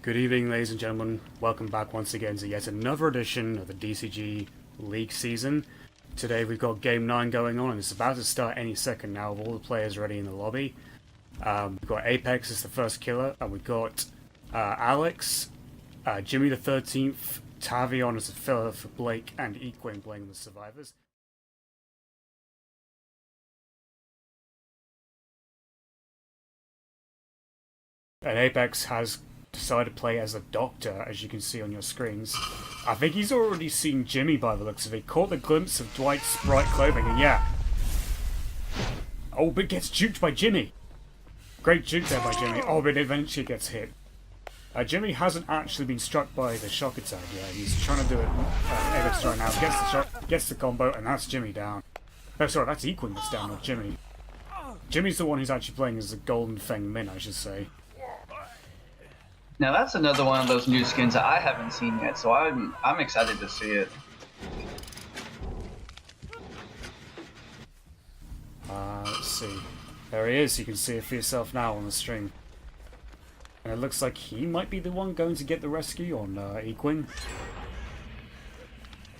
Good evening, ladies and gentlemen. Welcome back once again to yet another edition of the DCG League season. Today we've got Game 9 going on, and it's about to start any second now with all the players ready in the lobby. We've got Apex as the first killer, and we've got Alex, Jimmy the 13th, Tavion as the filler for Blake, and Equing playing the survivors. And Apex has decided to play as a doctor, as you can see on your screens. I think he's already seen Jimmy by the looks of it. Caught the glimpse of Dwight's bright clothing, and yeah. Oh, but gets juked by Jimmy. Great juke there by Jimmy. Oh, but eventually gets hit. Jimmy hasn't actually been struck by the shock attack yet. He's trying to do it. Apex right now. Gets the shot, gets the combo, and that's Jimmy down. Oh, sorry, that's Equing that's down, not Jimmy. Jimmy's the one who's actually playing as the Golden Fang Min, I should say. Now that's another one of those new skins that I haven't seen yet, so I'm excited to see it. Let's see. There he is. You can see it for yourself now on the stream. And it looks like he might be the one going to get the rescue on Equing.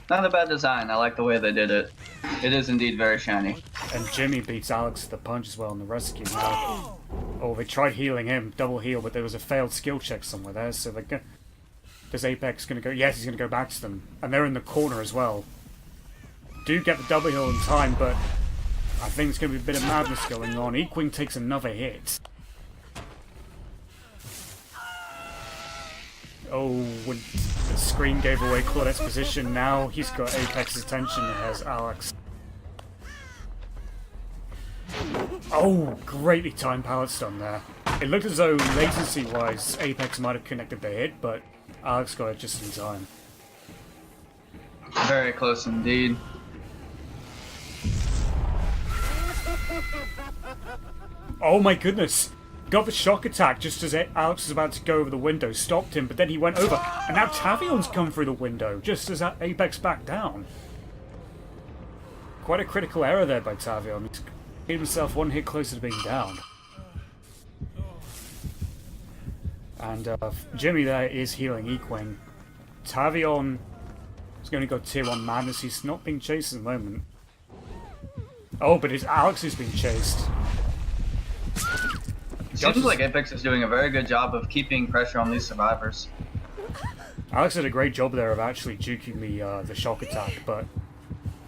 Not a bad design. I like the way they did it. It is indeed very shiny. And Jimmy beats Alex to the punch as well in the rescue now. Oh, they tried healing him, double heal, but there was a failed skill check somewhere there, so does Apex going to go? Yes, he's going to go back to them. And they're in the corner as well. Do get the double heal in time, but I think there's going to be a bit of madness going on. Equing takes another hit. Oh, when the screen gave away Claudette's position, now he's got Apex's attention as Alex. Oh, greatly timed pallet stun there. It looked as though latency-wise Apex might have connected the hit, but Alex got it just in time. Very close indeed. Oh my goodness! Got the shock attack just as Alex was about to go over the window, stopped him, but then he went over, and now Tavion's come through the window, just as Apex backed down. Quite a critical error there by Tavion. He's made himself one hit closer to being down. And Jimmy there is healing Equing. Tavion is going to go tier 1 madness. He's not being chased at the moment. Oh, but it's Alex who's being chased. It seems like Apex is doing a very good job of keeping pressure on these survivors. Alex did a great job there of actually juking the shock attack, but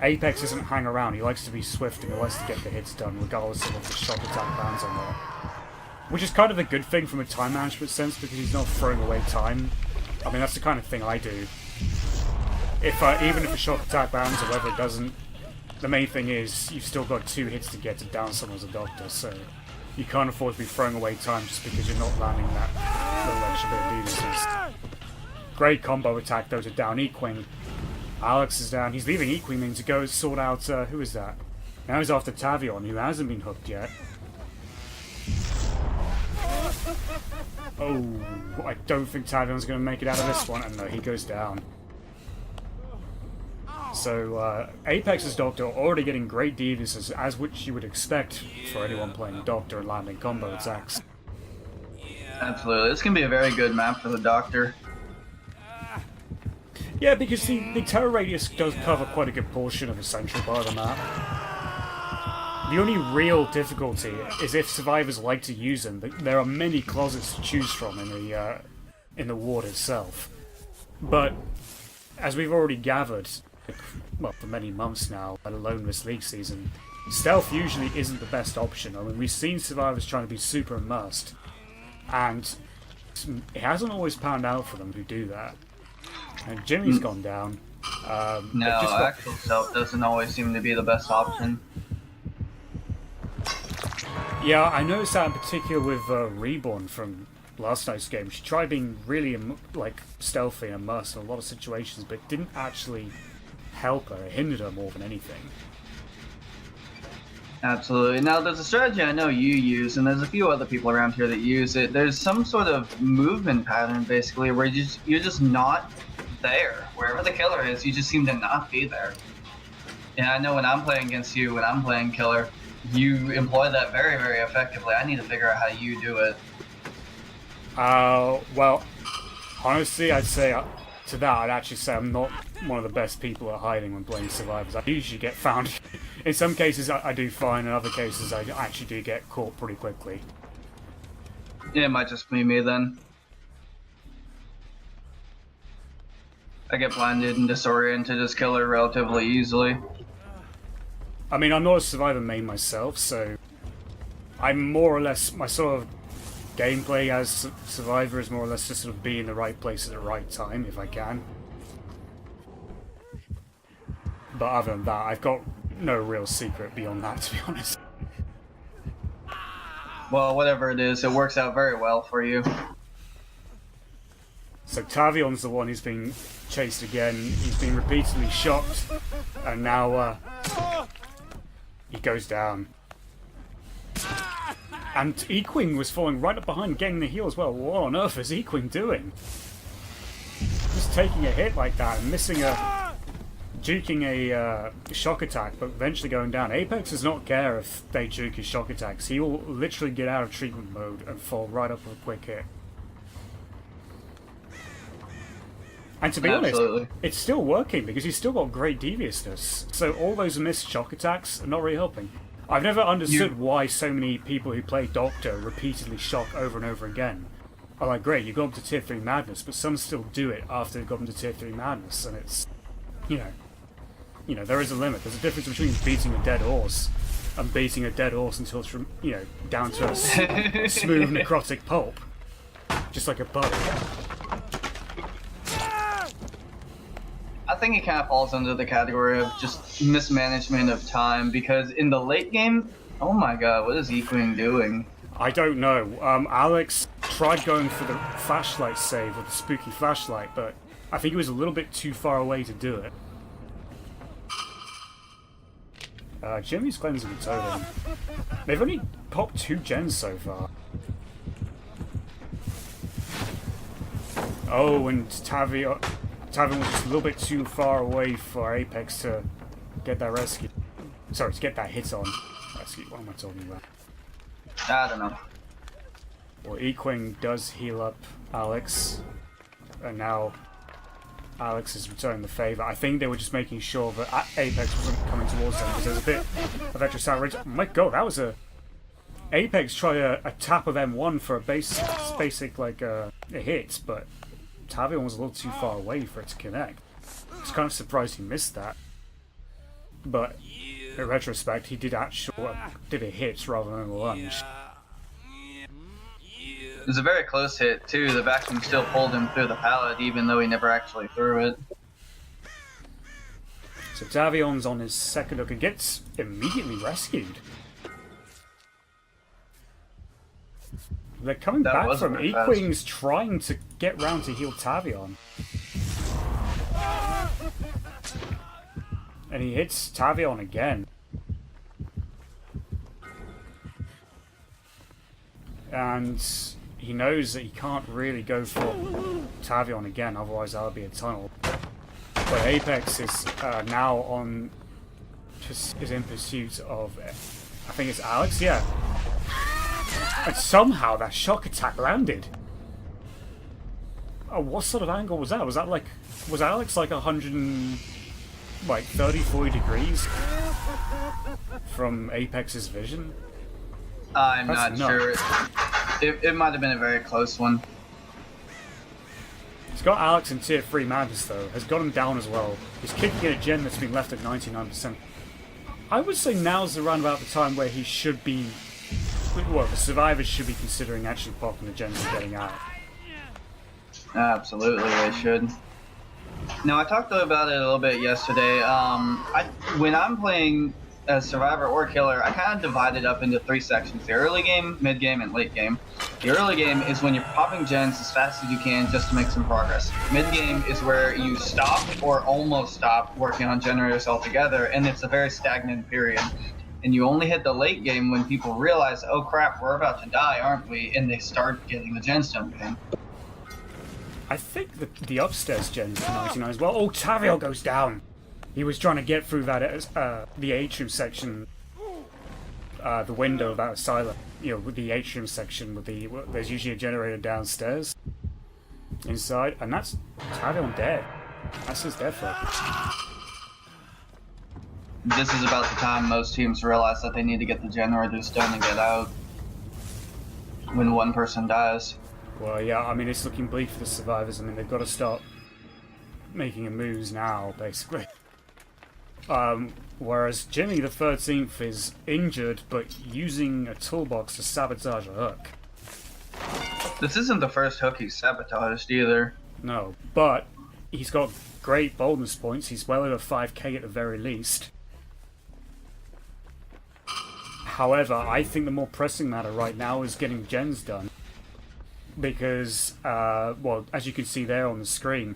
Apex doesn't hang around. He likes to be swift and he likes to get the hits done regardless of what the shock attack lands on there. Which is kind of a good thing from a time management sense because he's not throwing away time. I mean, that's the kind of thing I do. If even if a shock attack lands or whether it doesn't, the main thing is you've still got 2 hits to get to down someone as a doctor, so you can't afford to be throwing away time just because you're not landing that little extra bit of defenses. Great combo attack though to down Equing. Alex is down. He's leaving Equing to go sort out, who is that? Now he's after Tavion, who hasn't been hooked yet. Oh, I don't think Tavion's going to make it out of this one, and no, he goes down. So, Apex's Doctor already getting great defenses, as which you would expect for anyone playing Doctor and landing combo attacks. Absolutely. This can be a very good map for the Doctor. Yeah, because the terror radius does cover quite a good portion of the central part of the map. The only real difficulty is if survivors like to use them. There are many closets to choose from in the ward itself. But, as we've already gathered, well, for many months now, let alone this league season, stealth usually isn't the best option. I mean, we've seen survivors trying to be super immersed, and it hasn't always panned out for them to do that. And Jimmy's gone down. No, actual stealth doesn't always seem to be the best option. Yeah, I noticed that in particular with Reborn from last night's game. She tried being really stealthy and immersed in a lot of situations, but it didn't actually help her. It hindered her more than anything. Absolutely. Now, there's a strategy I know you use, and there's a few other people around here that use it. There's some sort of movement pattern, basically, where you're just not there. Wherever the killer is, you just seem to not be there. And I know when I'm playing against you, when I'm playing killer, you employ that very, very effectively. I need to figure out how you do it. Well, Honestly, I'd say to that, I'd actually say I'm not one of the best people at hiding when playing survivors. I usually get found. In some cases, I do fine. In other cases, I actually do get caught pretty quickly. Yeah, it might just be me then. I get blinded and disoriented as killer relatively easily. I mean, I'm not a survivor main myself, so I'm more or less, my sort of gameplay as survivor is more or less just sort of be in the right place at the right time if I can. But other than that, I've got no real secret beyond that, to be honest. Well, whatever it is, it works out very well for you. So Tavion's the one who's been chased again. He's been repeatedly shot, and now he goes down. And Equing was falling right up behind, getting the heal as well. What on earth is Equing doing? Just taking a hit like that and juking a shock attack, but eventually going down. Apex does not care if they juke his shock attacks. He will literally get out of treatment mode and fall right up with a quick hit. And to be honest, it's still working because he's still got great deviousness. So all those missed shock attacks are not really helping. I've never understood why so many people who play Doctor repeatedly shock over and over again. I'm like, great, you got up to tier 3 madness, but some still do it after they've gotten to tier 3 madness, and it's, you know, there is a limit. There's a difference between beating a dead horse and beating a dead horse until it's, down to a smooth necrotic pulp. Just like a bug. I think it kind of falls under the category of just mismanagement of time, because in the late game, oh my god, what is Equing doing? I don't know. Alex tried going for the flashlight save with the spooky flashlight, but I think he was a little bit too far away to do it. Jimmy's cleansing the totem. They've only popped 2 gens so far. Oh, and Tavion was just a little bit too far away for Apex to get that rescue. Sorry, to get that hit on. Rescue, what am I talking about? I don't know. Well, Equing does heal up Alex, and now Alex is returning the favour. I think they were just making sure that Apex wasn't coming towards them, because there's a bit of extra salvage. Oh my god, that was a... Apex tried a tap of M1 for a basic like, a hit, but Tavion was a little too far away for it to connect. I was kind of surprised he missed that. But in retrospect, he did a hit rather than a lunge. It was a very close hit, too. The vacuum still pulled him through the pallet, even though he never actually threw it. So Tavion's on his second hook and gets immediately rescued. They're coming back from Equing's trying to get round to heal Tavion. And he hits Tavion again. And he knows that he can't really go for Tavion again, otherwise that'll be a tunnel. But Apex is now on... is in pursuit of... I think it's Alex, yeah. And somehow that shock attack landed. Oh, what sort of angle was that? Was that like... was Alex like 30, 40 degrees from Apex's vision? I'm not sure. It might have been a very close one. He's got Alex in tier 3 madness though. Has got him down as well. He's kicking a gen that's been left at 99%. I would say now's around about the time where he should be... well, the survivors should be considering actually popping the gens and getting out. Absolutely, they should. Now, I talked about it a little bit yesterday. When I'm playing as survivor or killer, I kind of divide it up into 3 sections: the early game, mid game, and late game. The early game is when you're popping gens as fast as you can just to make some progress. Mid game is where you stop or almost stop working on generators altogether, and it's a very stagnant period. And you only hit the late game when people realize, oh crap, we're about to die, aren't we? And they start getting the gens dumped in. I think the upstairs gen's 99 as well. Oh, Tavion goes down. He was trying to get through that the atrium section, the window of that asylum. You know, with the atrium section, there's usually a generator downstairs. inside, and that's Tavion dead. That's his death hook. This is about the time most teams realize that they need to get the generators done and get out when one person dies. Well, yeah, I mean, it's looking bleak for the survivors. I mean, they've got to start making moves now, basically. Whereas Jimmy the 13th is injured, but using a toolbox to sabotage a hook. This isn't the first hook he's sabotaged either. No, but he's got great boldness points. He's well over 5k at the very least. However, I think the more pressing matter right now is getting gens done. Because, well, as you can see there on the screen,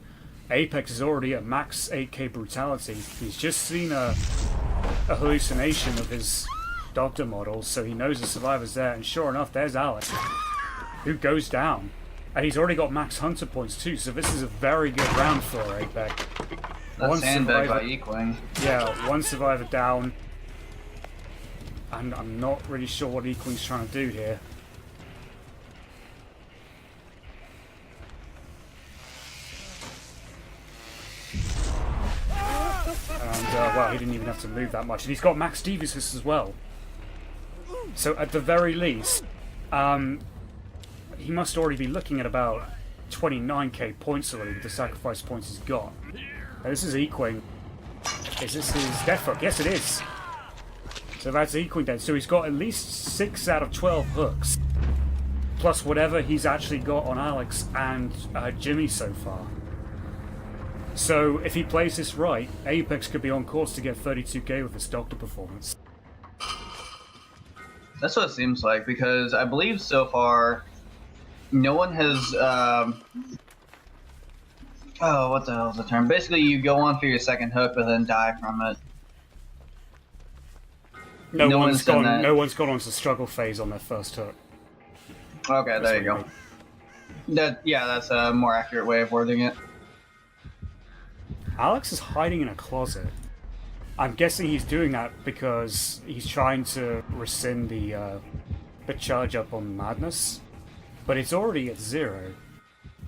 Apex is already at max 8k brutality. He's just seen a hallucination of his doctor model, so he knows the survivor's there, and sure enough, there's Alex, who goes down. And he's already got max hunter points too, so this is a very good round for Apex. That's sandbagged by Equing. Yeah, one survivor down. And I'm not really sure what Equing's trying to do here. And, well, he didn't even have to move that much. And he's got max Devious as well. So, at the very least, he must already be looking at about 29k points already with the sacrifice points he's got. Now, this is Equing. Is this his death hook? Yes, it is. So that's Equing dead. So he's got at least 6 out of 12 hooks. Plus whatever he's actually got on Alex and Jimmy so far. So if he plays this right, Apex could be on course to get 32k with this doctor performance. That's what it seems like, because I believe so far no one has oh, what the hell is the term? Basically you go on for your second hook but then die from it. No one's gone onto the struggle phase on their first hook. Okay, there you go. That's a more accurate way of wording it. Alex is hiding in a closet. I'm guessing he's doing that because he's trying to rescind the charge up on Madness. But it's already at 0.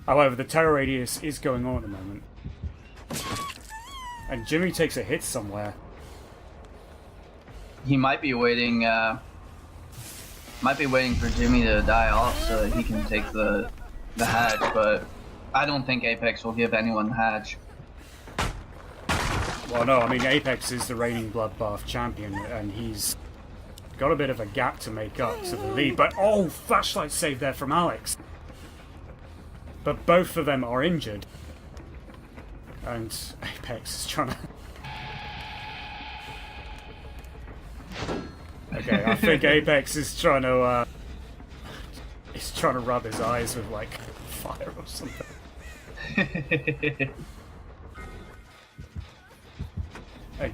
However, the terror radius is going on at the moment. And Jimmy takes a hit somewhere. He might be waiting for Jimmy to die off so that he can take the hatch, but I don't think Apex will give anyone the hatch. Well, no, I mean, Apex is the reigning Bloodbath champion, and he's got a bit of a gap to make up to the lead, but oh, flashlight save there from Alex. But both of them are injured. And Apex is trying to... Okay, I think Apex is trying to rub his eyes with like fire or something.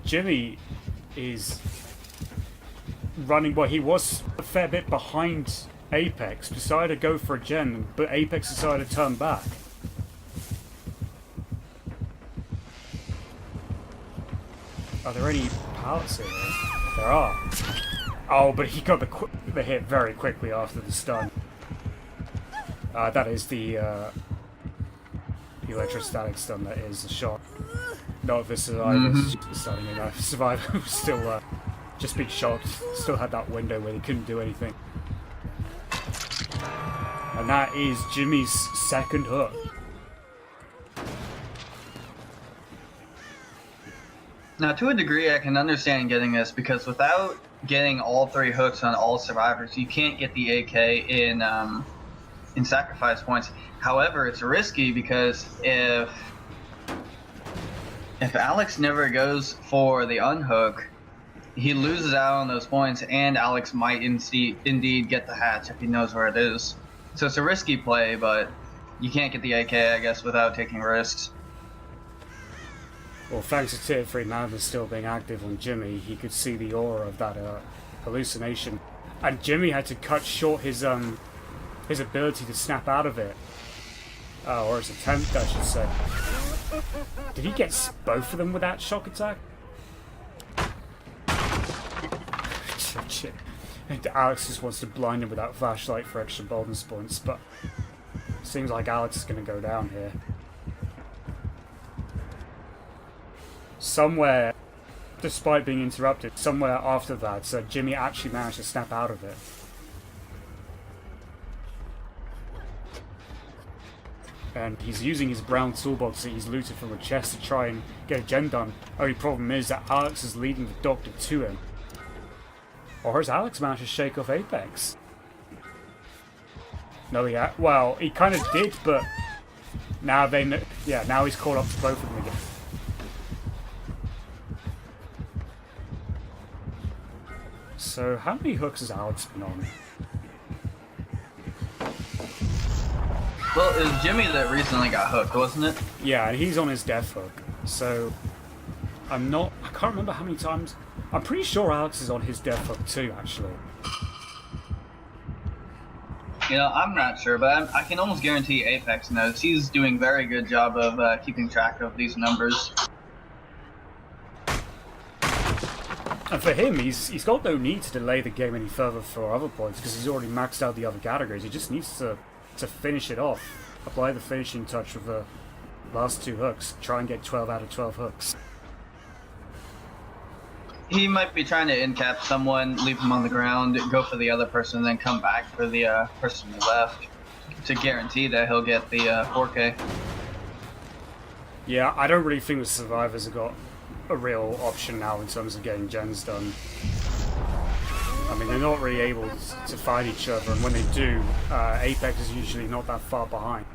Jimmy is running. Well, he was a fair bit behind Apex. Decided to go for a gen, but Apex decided to turn back. Are there any pallets here? There are. Oh, but he got the hit very quickly after the stun. That is the electrostatic stun. That is the shot. Not the survivors starting in. The survivor was still just being shocked. Still had that window where he couldn't do anything. And that is Jimmy's second hook. Now, to a degree, I can understand getting this, because without getting all 3 hooks on all survivors, you can't get the AK in sacrifice points. However, it's risky because if Alex never goes for the unhook, he loses out on those points, and Alex might indeed get the hatch if he knows where it is. So it's a risky play, but you can't get the AK, I guess, without taking risks. Well, thanks to Tier 3 Madness still being active on Jimmy, he could see the aura of that hallucination. And Jimmy had to cut short his ability to snap out of it. Or his attempt, I should say. Did he get both of them with that shock attack? Shit. Alex just wants to blind him with that flashlight for extra boldness points, but Seems like Alex is going to go down here. Somewhere, despite being interrupted, somewhere after that, Jimmy actually managed to snap out of it. And he's using his brown toolbox that he's looted from a chest to try and get a gen done. Only problem is that Alex is leading the doctor to him. Or has Alex managed to shake off Apex? No, well, he kind of did, but now now he's caught up to both of them again. So, how many hooks has Alex been on? Well, it was Jimmy that recently got hooked, wasn't it? Yeah, and he's on his death hook. So, I can't remember how many times. I'm pretty sure Alex is on his death hook too, actually. You know, I'm not sure, but I can almost guarantee Apex knows. He's doing a very good job of keeping track of these numbers. And for him, he's got no need to delay the game any further for other points because he's already maxed out the other categories. He just needs to finish it off, apply the finishing touch with the last 2 hooks, try and get 12 out of 12 hooks. He might be trying to in-cap someone, leave him on the ground, go for the other person, then come back for the person left to guarantee that he'll get the 4K. Yeah, I don't really think the survivors have got a real option now in terms of getting gens done. I mean, they're not really able to fight each other, and when they do, Apex is usually not that far behind.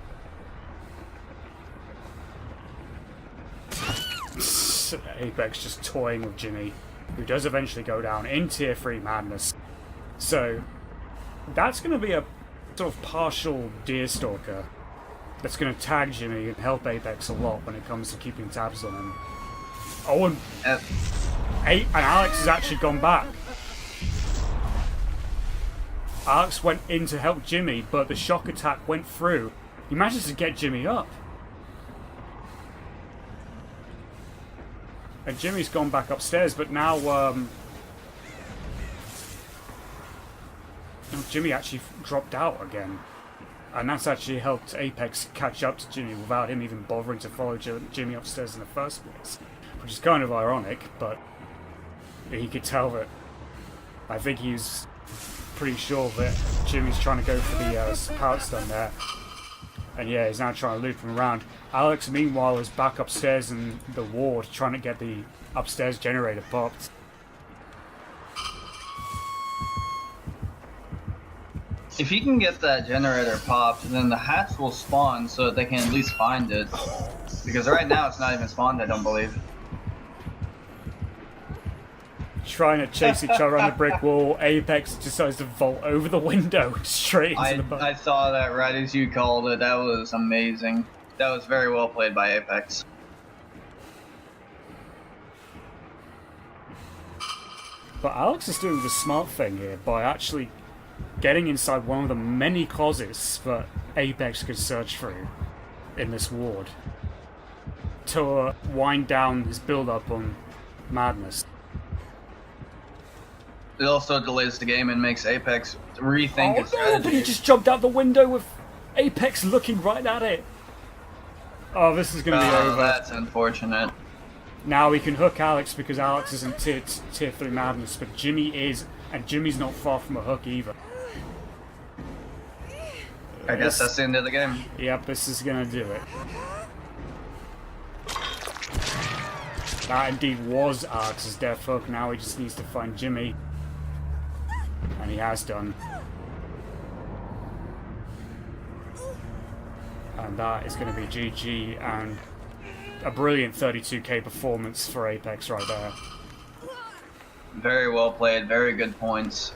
Apex just toying with Jimmy, who does eventually go down in Tier 3 madness. So, that's going to be a sort of partial Deerstalker that's going to tag Jimmy and help Apex a lot when it comes to keeping tabs on him. Oh, and Alex has actually gone back. Alex went in to help Jimmy, but the shock attack went through. He manages to get Jimmy up. And Jimmy's gone back upstairs, but now Jimmy actually dropped out again. And that's actually helped Apex catch up to Jimmy without him even bothering to follow Jimmy upstairs in the first place. Which is kind of ironic, but he could tell that I think he's pretty sure that Jimmy's trying to go for the power stun there. And yeah, he's now trying to loop him around. Alex, meanwhile, is back upstairs in the ward trying to get the upstairs generator popped. If he can get that generator popped, then the hatch will spawn so that they can at least find it. Because right now it's not even spawned, I don't believe. Trying to chase each other on the brick wall, Apex decides to vault over the window straight into the boat. I saw that right as you called it. That was amazing. That was very well played by Apex. But Alex is doing the smart thing here by actually getting inside one of the many closets that Apex could search through in this ward to wind down his build-up on madness. It also delays the game and makes Apex rethink its strategy. But he just jumped out the window with Apex looking right at it. Oh, this is going to be over. That's unfortunate. Now we can hook Alex because Alex isn't tier 3 madness, but Jimmy is, and Jimmy's not far from a hook either. I guess that's the end of the game. Yep, this is going to do it. That indeed was Alex's death hook. Now he just needs to find Jimmy. And he has done. And that is going to be GG and a brilliant 32k performance for Apex right there. Very well played, very good points.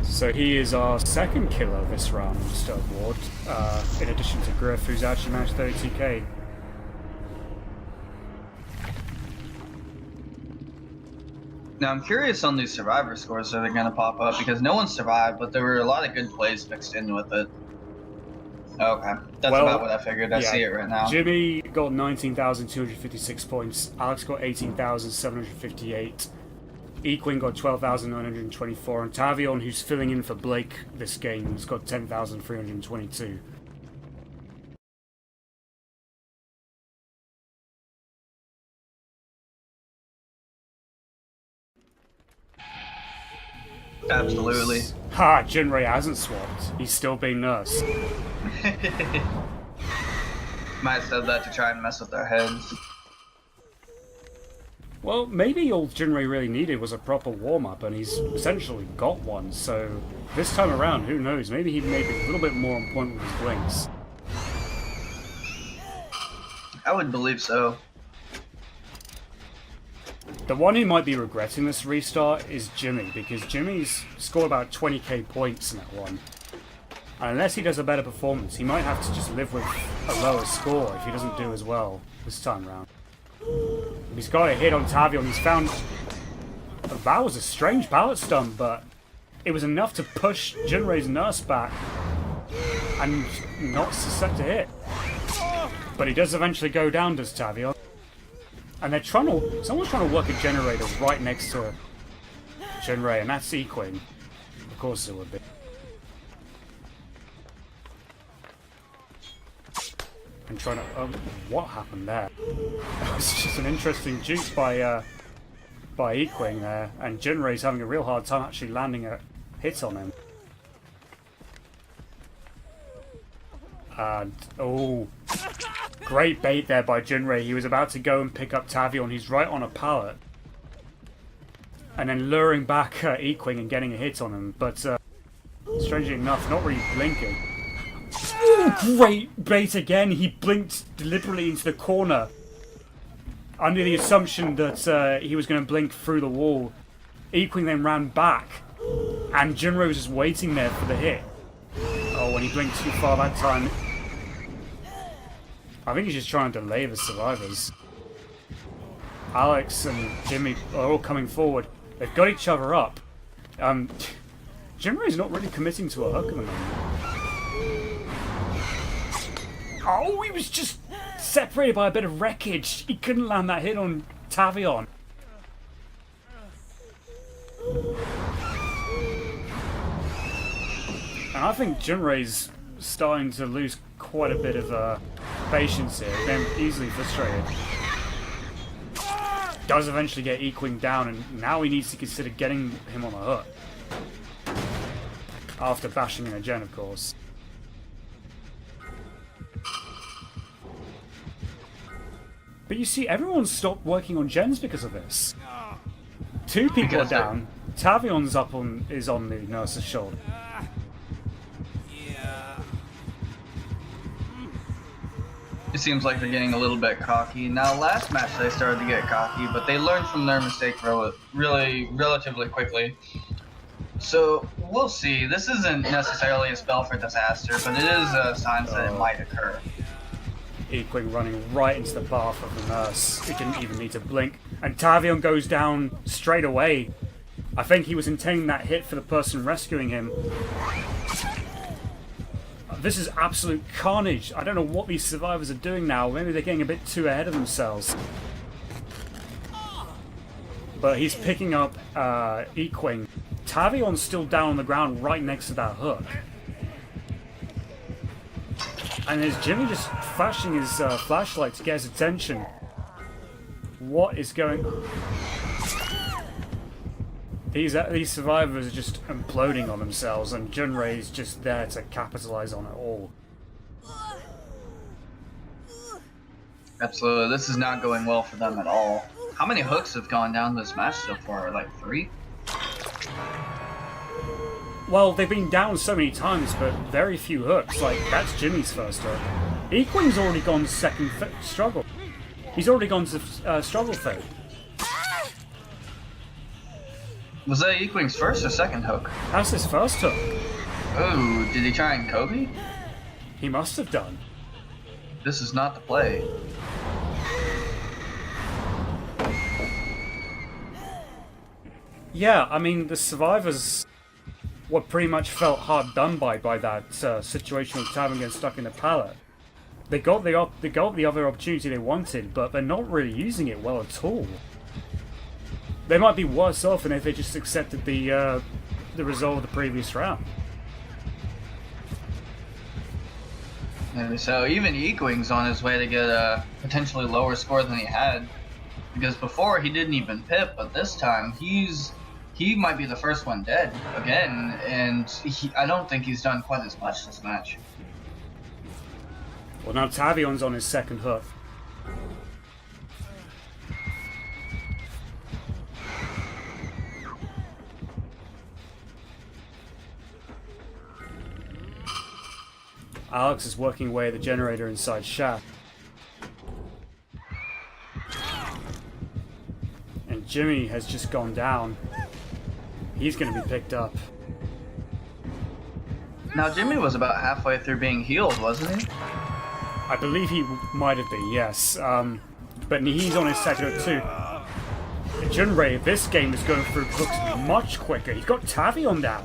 So he is our second killer this round, Mr. Award, in addition to Griff, who's actually managed 32k. Now I'm curious on these survivor scores that are going to pop up because no one survived, but there were a lot of good plays mixed in with it. Okay, that's about what I figured. I see it right now. Jimmy got 19,256 points, Alex got 18,758, Equine got 12,924, and Tavion, who's filling in for Blake this game, has got 10,322. Absolutely. Ha! Jinrei hasn't swapped. He's still being nursed. Might have said that to try and mess with their heads. Well, maybe all Jinrei really needed was a proper warm-up, and he's essentially got one, so this time around, who knows, maybe he may be a little bit more on point with his blinks. I would believe so. The one who might be regretting this restart is Jimmy, because Jimmy's scored about 20k points in that one. And unless he does a better performance, he might have to just live with a lower score if he doesn't do as well this time round. He's got a hit on Tavion. He's found... That was a strange pallet stun, but it was enough to push Jinrei's nurse back and not set to hit. But he does eventually go down, does Tavion. And they're trying to... Someone's trying to work a generator right next to Jinrei, and that's Equine. Of course it would be. And trying to... what happened there? It's just an interesting juke by Equine there, and Jinrei's having a real hard time actually landing a hit on him. And... oh... Great bait there by Jinrei. He was about to go and pick up Tavion. He's right on a pallet. And then luring back Equine and getting a hit on him. But, strangely enough, not really blinking. Ooh, great bait again. He blinked deliberately into the corner. Under the assumption that he was going to blink through the wall. Equine then ran back. And Jinrei was just waiting there for the hit. Oh, when he blinked too far that time... I think he's just trying to delay the survivors. Alex and Jimmy are all coming forward. They've got each other up. Jinrei's not really committing to a hook at the moment. Oh, he was just separated by a bit of wreckage. He couldn't land that hit on Tavion. And I think Jinrei's starting to lose quite a bit of patience here, then easily frustrated. Does eventually get Equine down, and now he needs to consider getting him on a hook. After bashing in a gen, of course. But you see, everyone's stopped working on gens because of this. Two people are down. Tavion's is on the nurse's shoulder. It seems like they're getting a little bit cocky. Now, last match they started to get cocky, but they learned from their mistake relatively quickly. So, we'll see. This isn't necessarily a spell for disaster, but it is a sign that it might occur. Equine running right into the path of the nurse. He didn't even need to blink. And Tavion goes down straight away. I think he was intending that hit for the person rescuing him. This is absolute carnage. I don't know what these survivors are doing now. Maybe they're getting a bit too ahead of themselves. But he's picking up Equine. Tavion's still down on the ground right next to that hook. And there's Jimmy just flashing his flashlight to get his attention. What is going on? These survivors are just imploding on themselves, and Jinrei's just there to capitalize on it all. Absolutely, this is not going well for them at all. How many hooks have gone down this match so far? Like 3? Well, they've been down so many times, but very few hooks. Like, that's Jimmy's first hook. Equine's already gone to second struggle. He's already gone to struggle third. Was that Equine's first or second hook? That's his first hook. Oh, did he try and Kobe? He must have done. This is not the play. Yeah, I mean, the survivors were pretty much felt hard done by that situation with Tavion getting stuck in the pallet. They got the other opportunity they wanted, but they're not really using it well at all. They might be worse off than if they just accepted the result of the previous round. And so even Equing's on his way to get a potentially lower score than he had. Because before he didn't even pip, but this time he might be the first one dead again, and I don't think he's done quite as much this match. Well, now Tavion's on his second hook. Alex is working away at the generator inside shaft. And Jimmy has just gone down. He's going to be picked up. Now Jimmy was about halfway through being healed, wasn't he? I believe he might have been, yes. But he's on his second hook too. Junrei, this game is going through hooks much quicker. He's got Tavion down.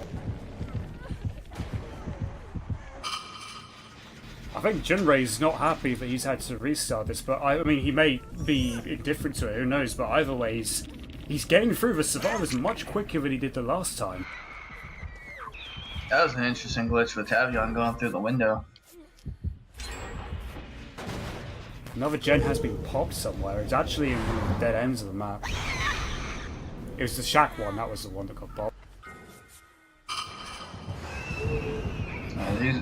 I think Junrei's not happy that he's had to restart this, but I mean, he may be indifferent to it, who knows, but either way, he's getting through the survivors much quicker than he did the last time. That was an interesting glitch with Tavion going through the window. Another gen has been popped somewhere. It's actually in one of the dead ends of the map. It was the shack one, that was the one that got popped.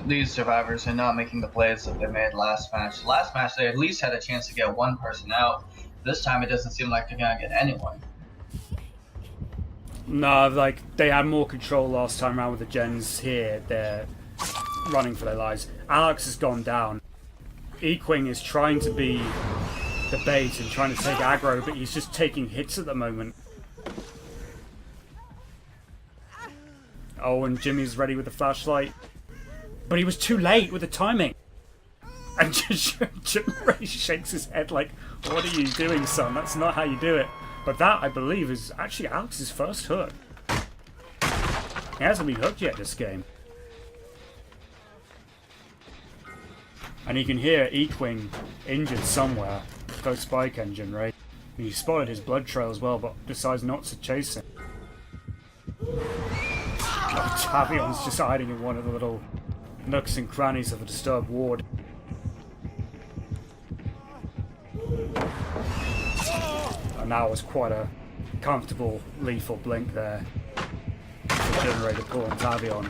These survivors are not making the plays that they made last match. Last match, they at least had a chance to get one person out. This time, it doesn't seem like they're gonna get anyone. No, like, they had more control last time around with the gens here. They're running for their lives. Alex has gone down. Equing is trying to be the bait and trying to take aggro, but he's just taking hits at the moment. Oh, and Jimmy's ready with the flashlight. But he was too late with the timing. And Jimmy shakes his head like, what are you doing, son? That's not how you do it. But that, I believe, is actually Alex's first hook. He hasn't been hooked yet this game. And you can hear Equing injured somewhere. Close by Kenjin, right? He spotted his blood trail as well, but decides not to chase him. Oh, Tavion's just hiding in one of the little nooks and crannies of a disturbed ward. And that was quite a comfortable lethal blink there. The generator pull on Tavion.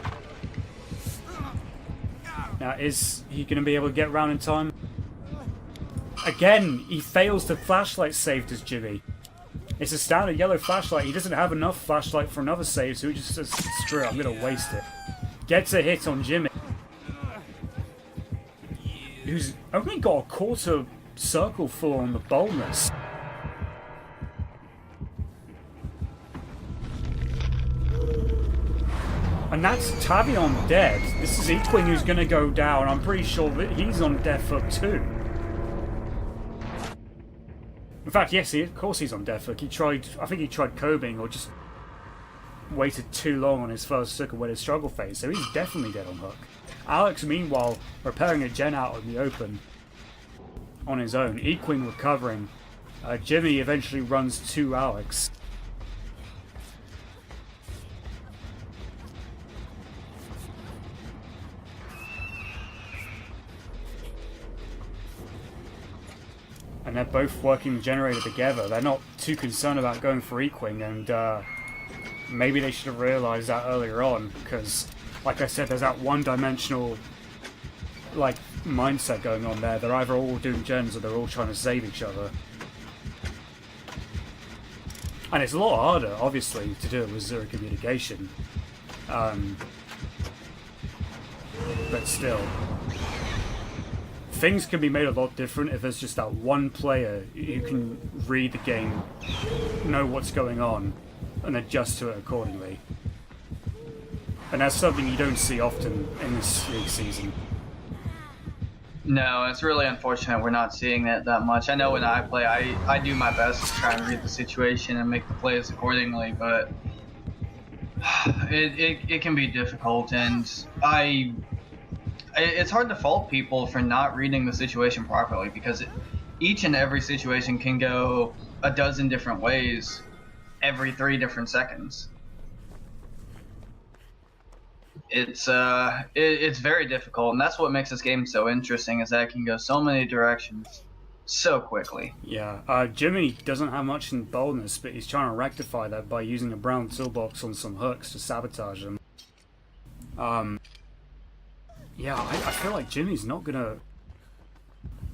Now, is he going to be able to get around in time? Again, he fails the flashlight save, does Jimmy. It's a standard yellow flashlight. He doesn't have enough flashlight for another save, so he just says, screw it, I'm going to waste it. Gets a hit on Jimmy, who's only got a quarter circle full on the boldness. And that's Tavion dead. This is Equing who's going to go down. I'm pretty sure that he's on death hook too. In fact, yes, of course he's on death hook. I think he tried cobing or just waited too long on his first hook and went his struggle phase, so he's definitely dead on hook. Alex, meanwhile, repairing a gen out in the open on his own. Equing recovering. Jimmy eventually runs to Alex. And they're both working the generator together. They're not too concerned about going for Equing, and maybe they should have realised that earlier on, because, like I said, there's that one-dimensional like mindset going on there. They're either all doing gens or they're all trying to save each other. And it's a lot harder, obviously, to do it with zero communication. But still. Things can be made a lot different if there's just that one player who can read the game, know what's going on, and adjust to it accordingly. And that's something you don't see often in this league season. No, it's really unfortunate we're not seeing that much. I know when I play, I do my best to try and read the situation and make the plays accordingly, but it can be difficult, and it's hard to fault people for not reading the situation properly, because each and every situation can go a dozen different ways. every 3 different seconds. It's very difficult, and that's what makes this game so interesting, is that it can go so many directions so quickly. Yeah, Jimmy doesn't have much in boldness, but he's trying to rectify that by using a brown toolbox on some hooks to sabotage them. Yeah, I feel like Jimmy's not gonna...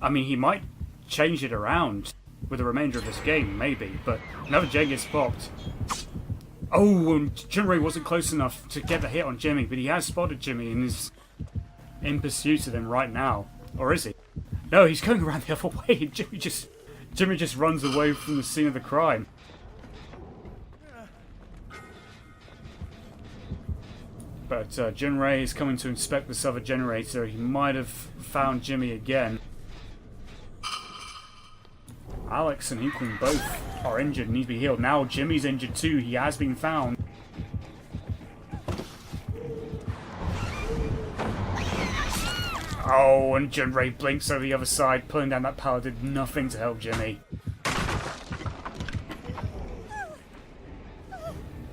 I mean, he might change it around with the remainder of this game, maybe, but another gen gets popped. Oh, and Jinray wasn't close enough to get the hit on Jimmy, but he has spotted Jimmy and is in pursuit of him right now. Or is he? No, he's going around the other way. Jimmy just runs away from the scene of the crime. But Jinray is coming to inspect this other generator. He might have found Jimmy again. Alex and Equin both are injured and need to be healed. Now Jimmy's injured too. He has been found. Oh, and Jinray blinks over the other side. Pulling down that pallet did nothing to help Jimmy.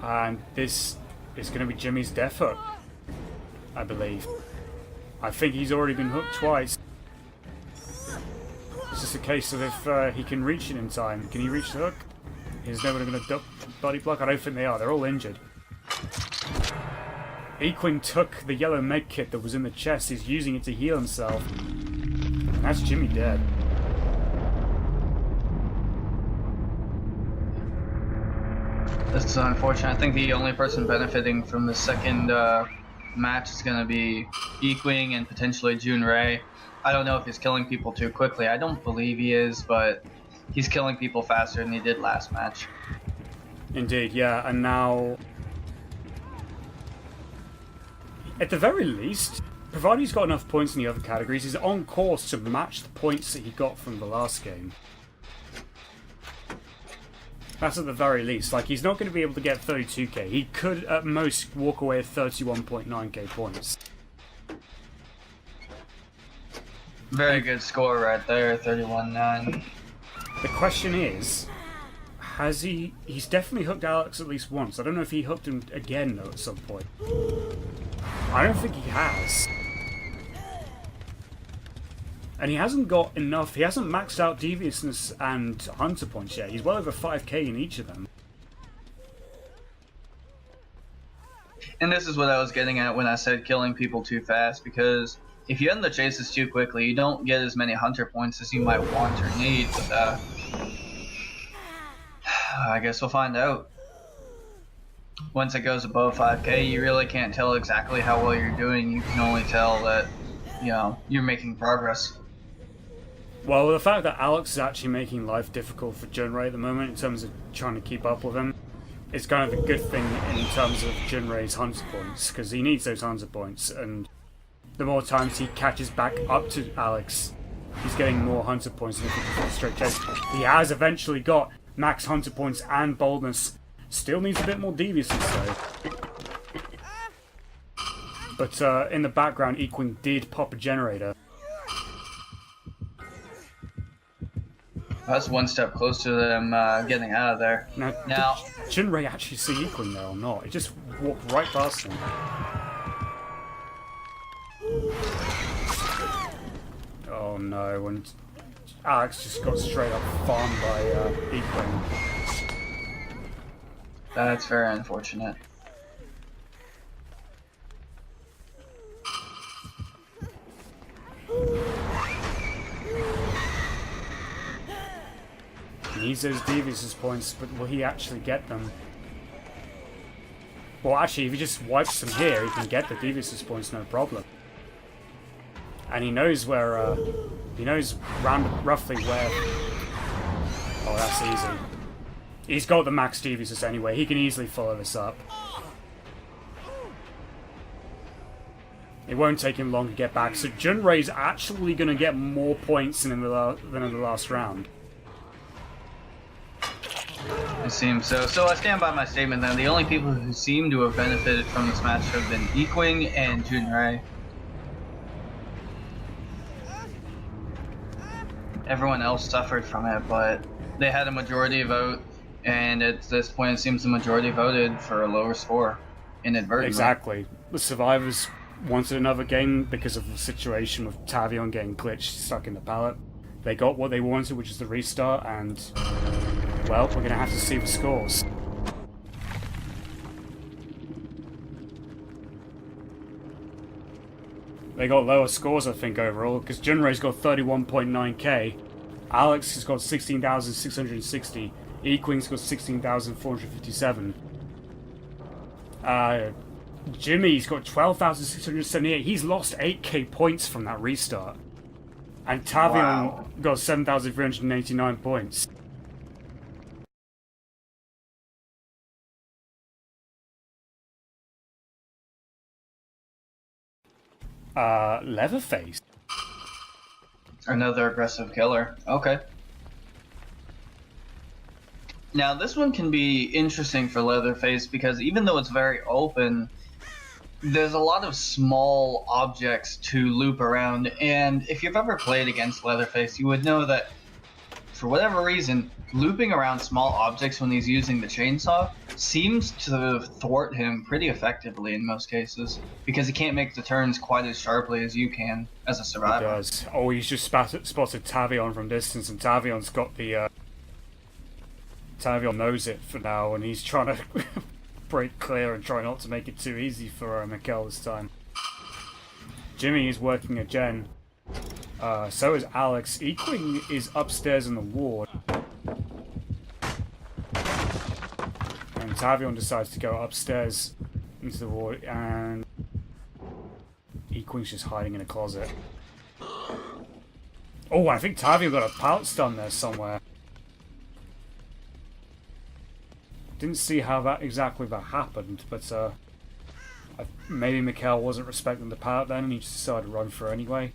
And this is going to be Jimmy's death hook, I believe. I think he's already been hooked twice. It's just a case of if he can reach it in time. Can he reach the hook? Is no one going to duck body block? I don't think they are. They're all injured. Equin took the yellow med kit that was in the chest. He's using it to heal himself. And that's Jimmy dead. That's unfortunate. I think the only person benefiting from the second match is going to be Equing and potentially Junrei. I don't know if he's killing people too quickly. I don't believe he is, but he's killing people faster than he did last match. Indeed, yeah. And now, at the very least, provided he's got enough points in the other categories, he's on course to match the points that he got from the last game. That's at the very least. Like, he's not going to be able to get 32k. He could, at most, walk away with 31.9k points. Very good score right there, 31-9. The question is, has he... He's definitely hooked Alex at least once. I don't know if he hooked him again, though, at some point. I don't think he has. And he hasn't got enough... He hasn't maxed out Deviousness and Hunter points yet. He's well over 5k in each of them. And this is what I was getting at when I said killing people too fast, because if you end the chases too quickly, you don't get as many Hunter points as you might want or need, but I guess we'll find out. Once it goes above 5k, you really can't tell exactly how well you're doing. You can only tell that, you know, you're making progress. Well, the fact that Alex is actually making life difficult for Junrei at the moment in terms of trying to keep up with him is kind of a good thing in terms of Junrei's Hunter points, because he needs those Hunter points, and the more times he catches back up to Alex, he's getting more Hunter points than if he can straight chase. He has eventually got max Hunter points and boldness. Still needs a bit more deviousness though. But in the background, Equin did pop a generator. That's one step closer to them getting out of there. Now, did Junrei actually see Equin there or not? It just walked right past him. Oh no, and Alex just got straight up farmed by Equin. That's very unfortunate. He needs those Deviousness points, but will he actually get them? Well, actually, if he just wipes them here, he can get the Deviousness points, no problem. And he knows where, he knows roughly where... Oh, that's easy. He's got the max Deviousness anyway, he can easily follow this up. It won't take him long to get back, so Junrei's actually going to get more points than in the last round. It seems so. So I stand by my statement then. The only people who seem to have benefited from this match have been Equing and Junrei. Everyone else suffered from it, but they had a majority vote, And at this point, it seems the majority voted for a lower score inadvertently. Exactly. The survivors wanted another game because of the situation with Tavion getting glitched, stuck in the pallet. They got what they wanted, which is the restart, and, well, we're going to have to see the scores. They got lower scores, I think, overall, because Junrei's got 31.9k, Alex has got 16,660, Equing's got 16,457. Jimmy's got 12,678. He's lost 8k points from that restart. And Tavion got 7,389 points. Leatherface. Another aggressive killer. Okay. Now, this one can be interesting for Leatherface because even though it's very open, there's a lot of small objects to loop around, and if you've ever played against Leatherface, you would know that for whatever reason, looping around small objects when he's using the chainsaw seems to thwart him pretty effectively in most cases, because he can't make the turns quite as sharply as you can as a survivor. He does. Oh, he's just spotted Tavion from distance, and Tavion's got the, Tavion knows it for now, and he's trying to break clear and try not to make it too easy for Mikkel this time. Jimmy is working a gen. So is Alex. Equing is upstairs in the ward. And Tavion decides to go upstairs into the ward, and Equing's just hiding in a closet. Oh, I think Tavion got a pallet stun there somewhere. Didn't see how that exactly happened, but maybe Mikkel wasn't respecting the pallet then, and he just decided to run through anyway.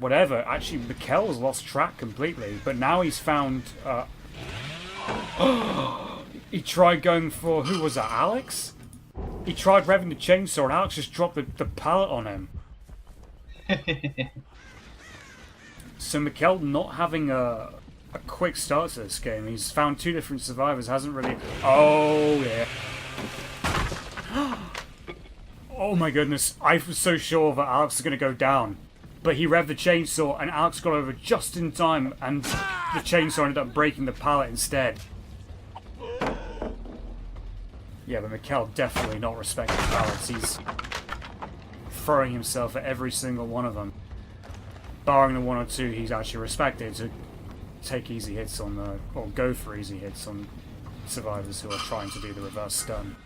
Whatever. Actually, Mikkel's lost track completely, but now he's found. He tried going for, who was that? Alex? He tried revving the chainsaw, and Alex just dropped the pallet on him. So Mikkel not having a quick start to this game. He's found two different survivors, hasn't really... Oh, yeah. Oh my goodness. I was so sure that Alex was going to go down. But he revved the chainsaw, and Alex got over just in time, and the chainsaw ended up breaking the pallet instead. Yeah, but Mikkel definitely not respecting pallets. He's throwing himself at every single one of them. Barring the one or two he's actually respected to take easy hits on the, or go for easy hits on survivors who are trying to do the reverse stun.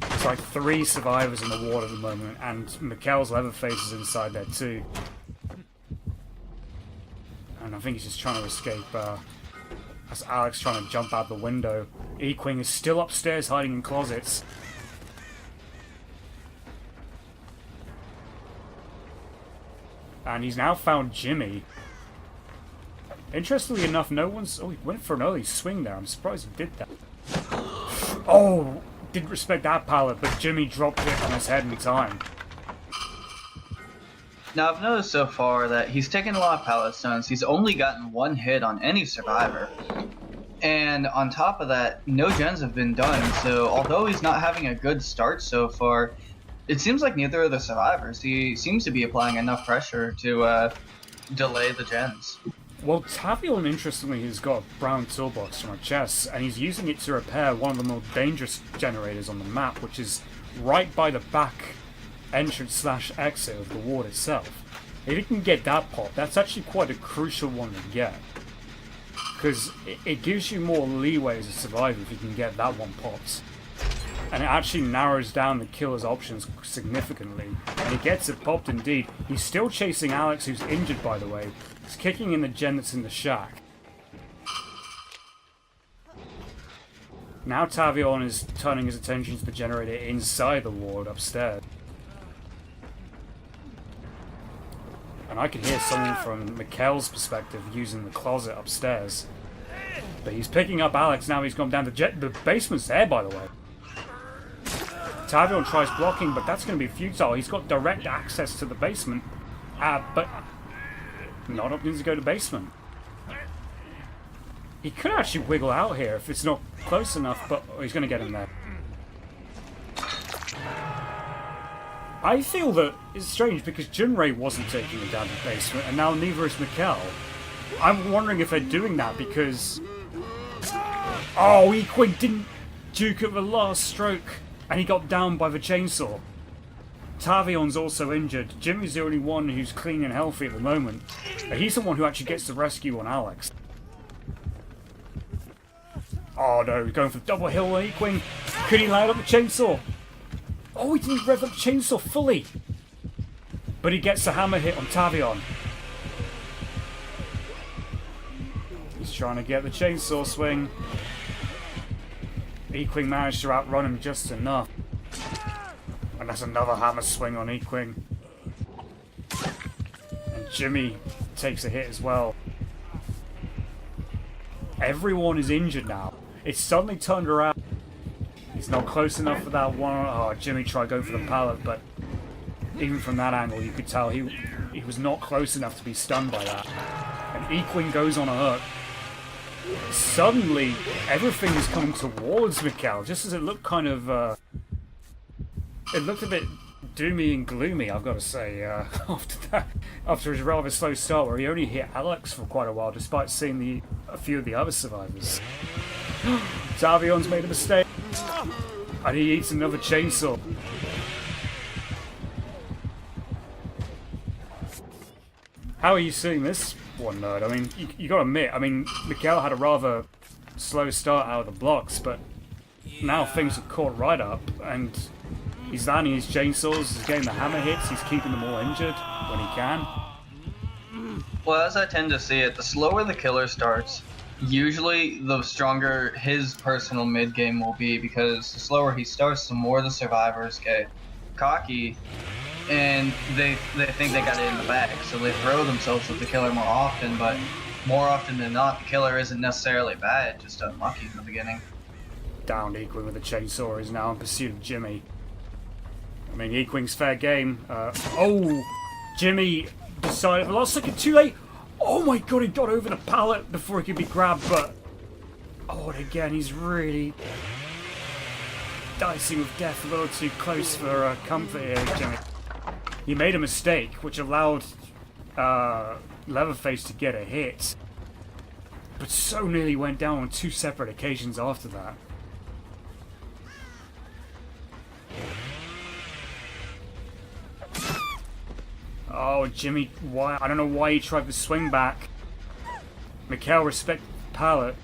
It's like 3 survivors in the ward at the moment, and Mikkel's Leatherface is inside there too. And I think he's just trying to escape. That's Alex trying to jump out the window. Equing is still upstairs hiding in closets. And he's now found Jimmy. Interestingly enough, no one's... Oh, he went for an early swing there. I'm surprised he did that. Oh! Didn't respect that pallet, but Jimmy dropped it on his head in time. Now, I've noticed so far that he's taken a lot of pallet stuns. He's only gotten 1 hit on any survivor. And on top of that, no gens have been done, so although he's not having a good start so far, it seems like neither of the survivors. He seems to be applying enough pressure to delay the gens. Well, Tavion, interestingly, has got a brown toolbox from a chest, and he's using it to repair one of the more dangerous generators on the map, which is right by the back entrance/exit of the ward itself. If you can get that pop, that's actually quite a crucial one to get. Because it gives you more leeway as a survivor if you can get that one popped. And it actually narrows down the killer's options significantly. And he gets it popped indeed. He's still chasing Alex, who's injured, by the way. He's kicking in the gen that's in the shack. Now Tavion is turning his attention to the generator inside the ward upstairs. And I can hear someone from Mikkel's perspective using the closet upstairs. But he's picking up Alex now. He's gone down the basement's there, by the way. Tavion tries blocking, but that's going to be futile. He's got direct access to the basement. But not opting to go to basement. He could actually wiggle out here if it's not close enough, but he's going to get him there. I feel that it's strange because Junrei wasn't taking him down to the basement, and now neither is Mikkel. I'm wondering if they're doing that because... Oh, Equing didn't duke at the last stroke, and he got down by the chainsaw. Tavion's also injured. Jimmy's the only one who's clean and healthy at the moment. But he's the one who actually gets the rescue on Alex. Oh no, he's going for the double hill on Equing. Could he light up the chainsaw? Oh, he didn't rev up the chainsaw fully. But he gets the hammer hit on Tavion. He's trying to get the chainsaw swing. Equing managed to outrun him just enough. And that's another hammer swing on Equing. And Jimmy takes a hit as well. Everyone is injured now. It's suddenly turned around. He's not close enough for that one. Oh, Jimmy tried going for the pallet, but even from that angle you could tell he was not close enough to be stunned by that. And Equing goes on a hook. Suddenly, everything is coming towards Mikkel, just as it looked kind of... it looked a bit doomy and gloomy, I've got to say, after his rather slow start where he only hit Alex for quite a while, despite seeing a few of the other survivors. Tavion's made a mistake, and he eats another chainsaw. How are you seeing this one, Nerd? I mean, you gotta admit, I mean, Mikkel had a rather slow start out of the blocks, but now things have caught right up, and he's landing his chainsaws, he's getting the hammer hits, he's keeping them all injured when he can. Well, as I tend to see it, the slower the killer starts, usually the stronger his personal mid-game will be, because the slower he starts, the more the survivors get cocky, and they think they got it in the bag, so they throw themselves at the killer more often, but more often than not, the killer isn't necessarily bad, just unlucky in the beginning. Downed Equing with a chainsaw is now in pursuit of Jimmy. I mean, Equing's fair game. Oh, Jimmy decided the last second too late. Oh my god, he got over the pallet before he could be grabbed, but... Oh, and again, he's really dicing with death a little too close for comfort here, Jimmy. He made a mistake, which allowed Leatherface to get a hit, but so nearly went down on two separate occasions after that. Oh, Jimmy, why? I don't know why he tried to swing back. Mikkel respected the pallet,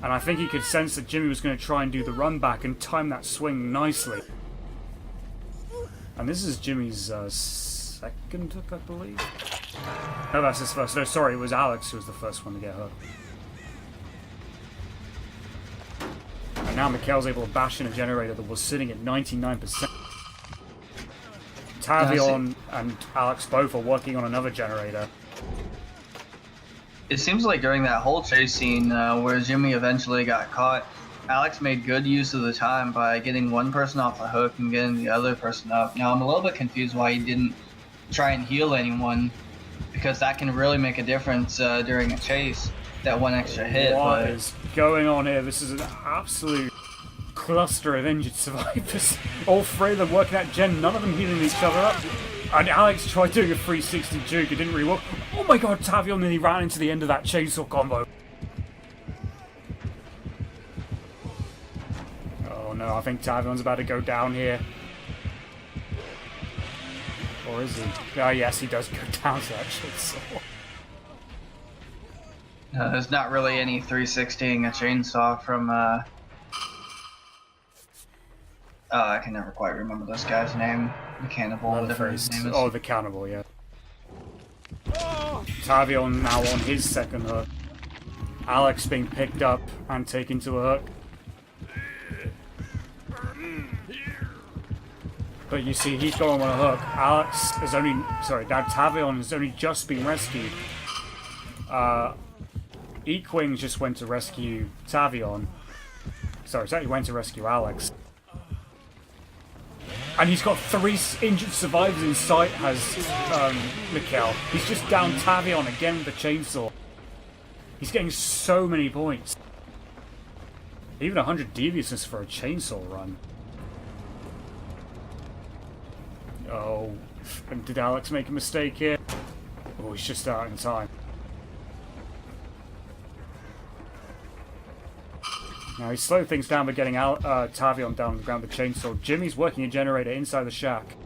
and I think he could sense that Jimmy was going to try and do the run back and time that swing nicely. And this is Jimmy's second hook, I believe. No, that's his first. No, sorry, it was Alex who was the first one to get hooked. And now Mikkel's able to bash in a generator that was sitting at 99%. Tavion and Alex both are working on another generator. It seems like during that whole chase scene where Jimmy eventually got caught, Alex made good use of the time by getting one person off the hook and getting the other person up. Now, I'm a little bit confused why he didn't try and heal anyone, because that can really make a difference during a chase, that one extra hit. What is going on here? This is an absolute cluster of injured survivors. All three of them working at gen, none of them healing each other up. And Alex tried doing a 360 juke, it didn't really work. Oh my god, Tavion nearly ran into the end of that chainsaw combo. Oh no, I think Tavion's about to go down here. Or is he? Oh yes, he does go down to that chainsaw. There's not really any 360ing a chainsaw from I can never quite remember this guy's name. The cannibal, whatever his name is. Oh, the cannibal, yeah. Tavion now on his second hook. Alex being picked up and taken to a hook. But you see, he's going on a hook. Alex is only... Sorry, now Tavion has only just been rescued. Equing just went to rescue Tavion. Sorry, he went to rescue Alex. And he's got 3 injured survivors in sight, has Mikkel. He's just down Tavion again with the chainsaw. He's getting so many points. Even 100 deviousness for a chainsaw run. Oh, and did Alex make a mistake here? Oh, he's just out in time. Now he's slowed things down by getting Tavion down on the ground with the chainsaw. Jimmy's working a generator inside the shack.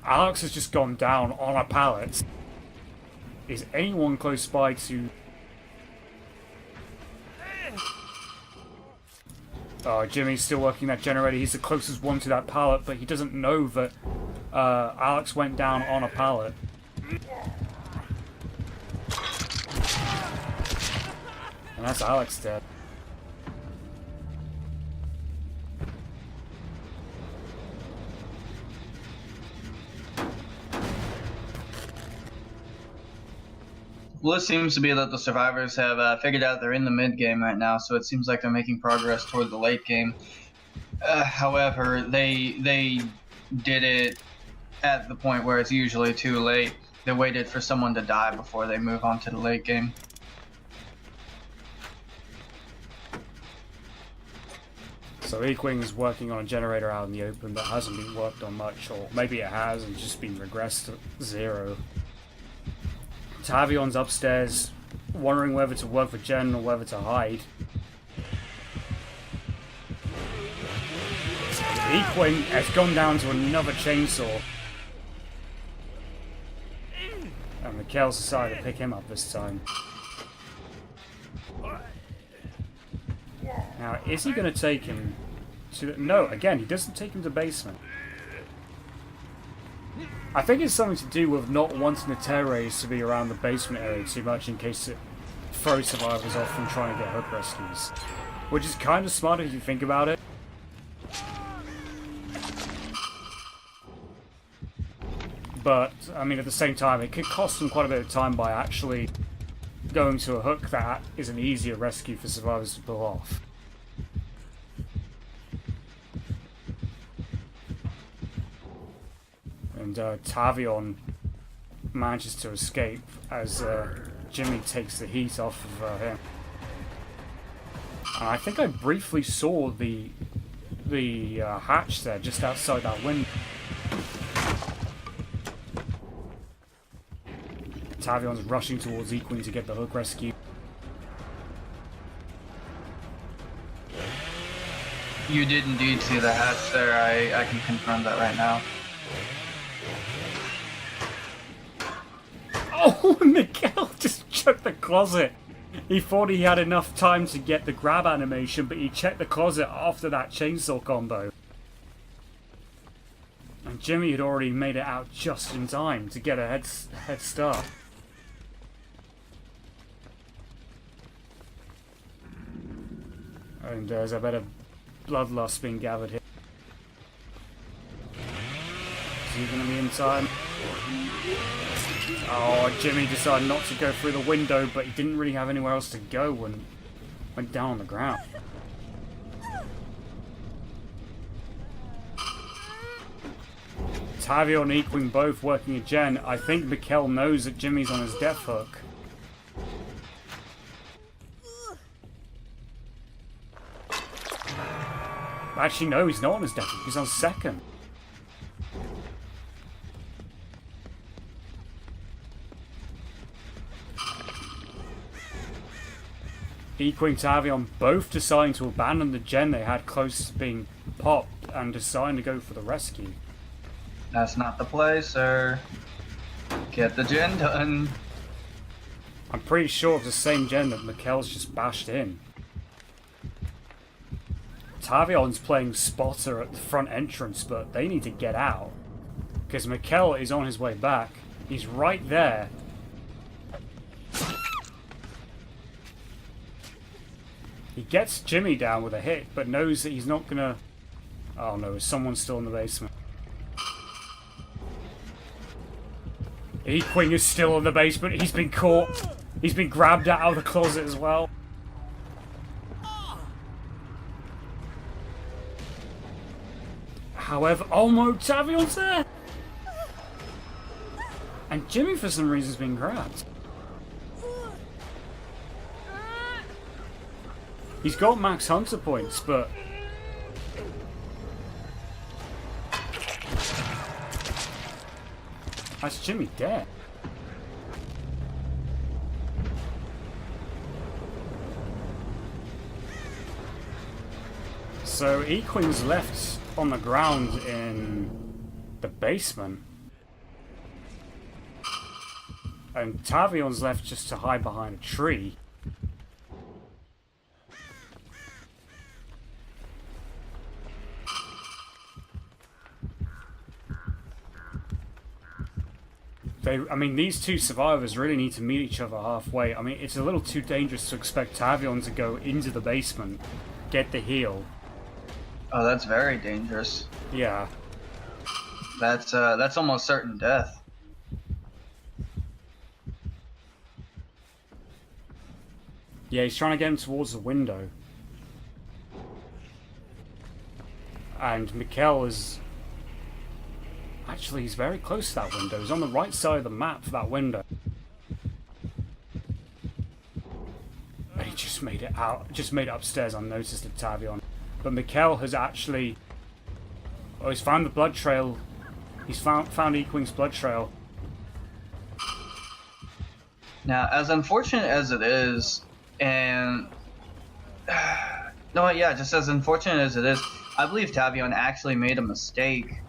Alex has just gone down on a pallet. Is anyone close by to... Jimmy's still working that generator. He's the closest one to that pallet, but he doesn't know that Alex went down on a pallet. And that's Alex dead. Well, it seems to be that the survivors have figured out they're in the mid game right now, so it seems like they're making progress toward the late game. However, they did it at the point where it's usually too late. They waited for someone to die before they move on to the late game. So Equing is working on a generator out in the open that hasn't been worked on much, or maybe it has and just been regressed to 0. Tavion's upstairs, wondering whether to work for Jen or whether to hide. Equing has gone down to another chainsaw. And Mikkel's decided to pick him up this time. Now, is he going to take him to the... No, again, he doesn't take him to the basement. I think it's something to do with not wanting the terrace to be around the basement area too much in case it throws survivors off from trying to get hook rescues. Which is kind of smart if you think about it. But, I mean, at the same time, it could cost them quite a bit of time by actually going to a hook that is an easier rescue for survivors to pull off. And Tavion manages to escape as Jimmy takes the heat off of him. And I think I briefly saw the hatch there just outside that window. Tavion's rushing towards Equine to get the hook rescue. You did indeed see the hatch there. I can confirm that right now. Oh, Miguel just checked the closet. He thought he had enough time to get the grab animation, but he checked the closet after that chainsaw combo. And Jimmy had already made it out just in time to get a head start. And there's a bit of bloodlust being gathered here. Is he going to be in time? Oh, Jimmy decided not to go through the window, but he didn't really have anywhere else to go and went down on the ground. Tavion and Equing both working at Jen. I think Mikkel knows that Jimmy's on his death hook. Actually, no, he's not on his death hook. He's on second. Equing Tavion both deciding to abandon the gen they had close to being popped and deciding to go for the rescue. That's not the play, sir. Get the gen done. I'm pretty sure it's the same gen that Mikkel's just bashed in. Tavion's playing spotter at the front entrance, but they need to get out. Because Mikkel is on his way back. He's right there. He gets Jimmy down with a hit, but knows that he's not gonna... Oh no, someone's still in the basement. Equing is still in the basement. He's been caught. He's been grabbed out of the closet as well. However, oh no, Tavion's there! And Jimmy, for some reason, is being grabbed. He's got max Hunter points, but... That's Jimmy dead. So Equing's left on the ground in the basement. And Tavion's left just to hide behind a tree. I mean, these two survivors really need to meet each other halfway. I mean, it's a little too dangerous to expect Tavion to go into the basement, get the heal. Oh, that's very dangerous. Yeah. That's almost certain death. Yeah, he's trying to get him towards the window. And Mikkel is... Actually, he's very close to that window. He's on the right side of the map for that window. And he just made it out, just made it upstairs unnoticed at Tavion. But Mikkel has actually... Oh, he's found the blood trail. He's found Equing's blood trail. Now, as unfortunate as it is, and... No, yeah, just as unfortunate as it is, I believe Tavion actually made a mistake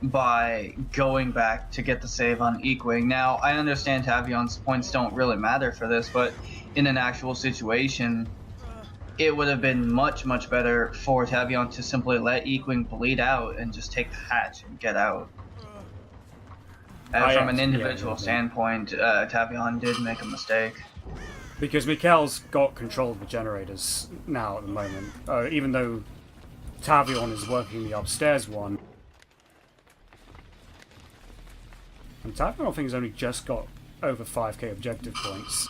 by going back to get the save on Equing. Now, I understand Tavion's points don't really matter for this, but in an actual situation, it would have been much, much better for Tavion to simply let Equing bleed out and just take the hatch and get out. From an individual standpoint, Tavion did make a mistake. Because Mikkel's got control of the generators now at the moment, even though Tavion is working the upstairs one. And Tavion, I think, has only just got over 5k objective points.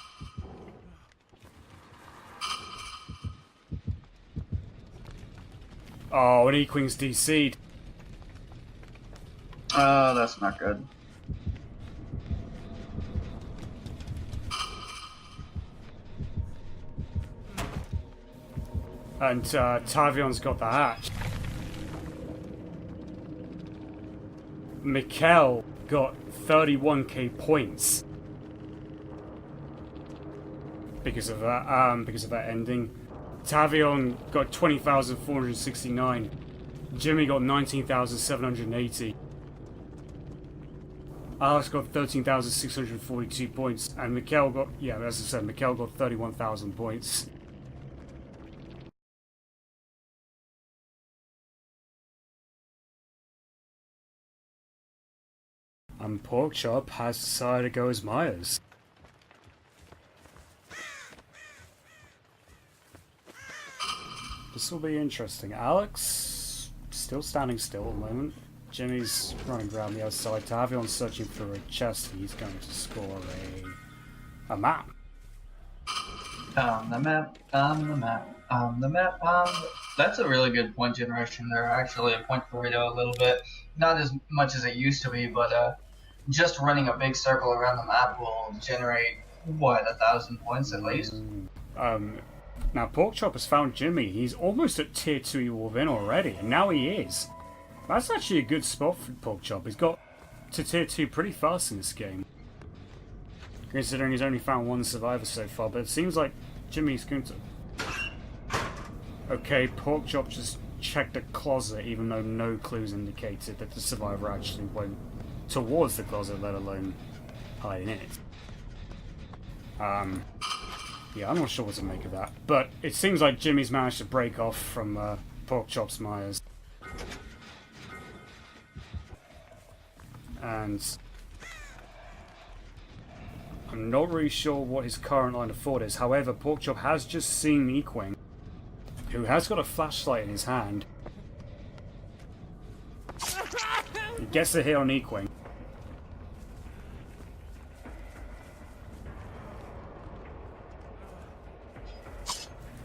Oh, and Equing's DC'd. Oh, that's not good. And Tavion's got the hatch. Mikkel got 31k points because of that ending. Tavion got 20,469. Jimmy got 19,780. Alex got 13,642 points, and Mikkel got, yeah, as I said, Mikkel got 31,000 points. And Porkchop has decided to go as Myers. This will be interesting. Alex still standing still at the moment. Jimmy's running around the outside. Tavion's searching for a chest, and he's going to score a map. On the map, on the map, on the map, on the... That's a really good point generation there, actually. A point burrito a little bit. Not as much as it used to be, but just running a big circle around the map will generate, what, 1,000 points at least? Now Porkchop has found Jimmy. He's almost at tier 2 within already, and now he is. That's actually a good spot for Porkchop. He's got to tier 2 pretty fast in this game, considering he's only found one survivor so far, but it seems like Jimmy's going to... Okay, Porkchop just checked the closet, even though no clues indicated that the survivor actually went towards the closet, let alone hide in it. Yeah, I'm not sure what to make of that, but it seems like Jimmy's managed to break off from Porkchop's Myers. And I'm not really sure what his current line of thought is. However, Porkchop has just seen Equing, who has got a flashlight in his hand. He gets a hit on Equing.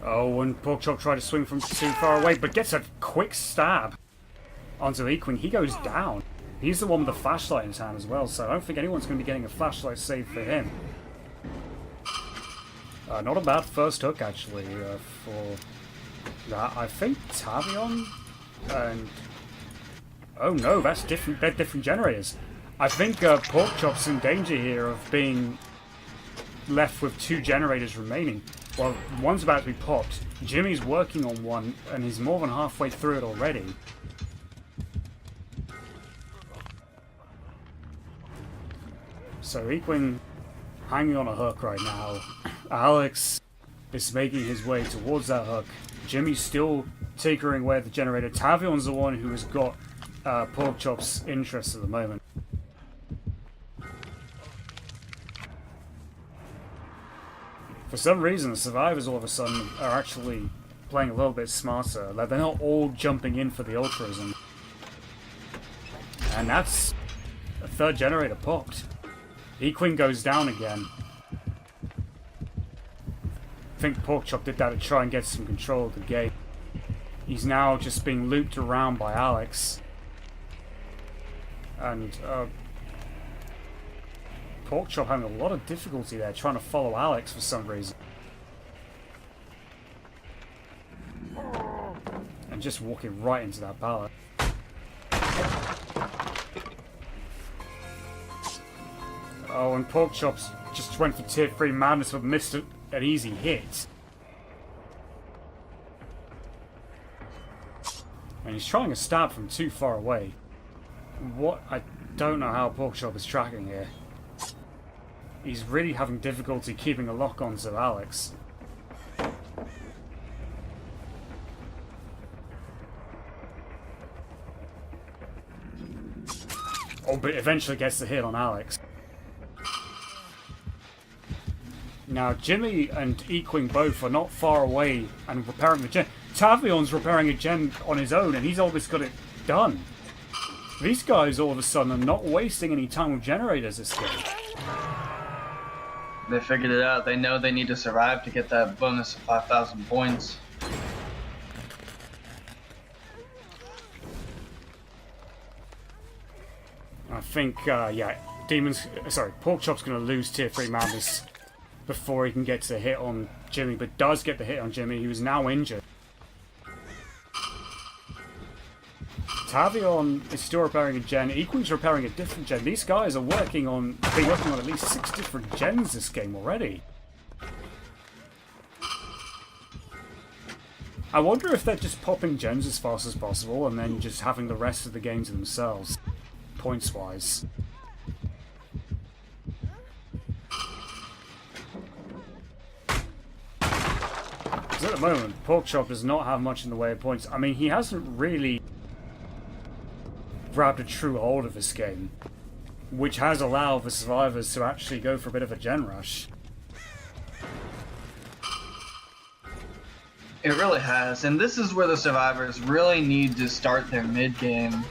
Oh, and Porkchop tried to swing from too far away, but gets a quick stab. onto Equing. He goes down. He's the one with the flashlight in his hand as well, so I don't think anyone's going to be getting a flashlight save for him. Not a bad first hook, actually, for that. I think Tavion and... Oh no, that's different. They're different generators. I think Porkchop's in danger here of being left with 2 generators remaining. Well, one's about to be popped. Jimmy's working on one, and he's more than halfway through it already. So Equing hanging on a hook right now. Alex is making his way towards that hook. Jimmy's still tinkering away at the generator. Tavion's the one who has got Porkchop's interest at the moment. For some reason, the survivors all of a sudden are actually playing a little bit smarter. Like, they're not all jumping in for the ultras, and that's a 3rd generator popped. Equing goes down again. I think Porkchop did that to try and get some control of the game. He's now just being looped around by Alex. And Porkchop having a lot of difficulty there trying to follow Alex for some reason. And just walking right into that pallet. Oh, and Porkchop's just went for tier 3 madness but missed an easy hit. And he's trying to stab from too far away. What? I don't know how Porkchop is tracking here. He's really having difficulty keeping a lock on to Alex. Oh, but eventually gets the hit on Alex. Now, Jimmy and Equing both are not far away and repairing the gen. Tavion's repairing a gen on his own, and he's almost got it done. These guys, all of a sudden, are not wasting any time with generators this game. They figured it out. They know they need to survive to get that bonus of 5,000 points. I think, yeah, Porkchop's going to lose tier 3 madness before he can get to the hit on Jimmy, but does get the hit on Jimmy, who is now injured. Tavion is still repairing a gen. Equing's repairing a different gen. These guys are working on at least 6 different gens this game already. I wonder if they're just popping gens as fast as possible and then just having the rest of the game to themselves, points-wise. Because at the moment, Porkchop does not have much in the way of points. I mean, he hasn't really grabbed a true hold of this game, which has allowed the survivors to actually go for a bit of a gen rush. It really has, and this is where the survivors really need to start their mid-game.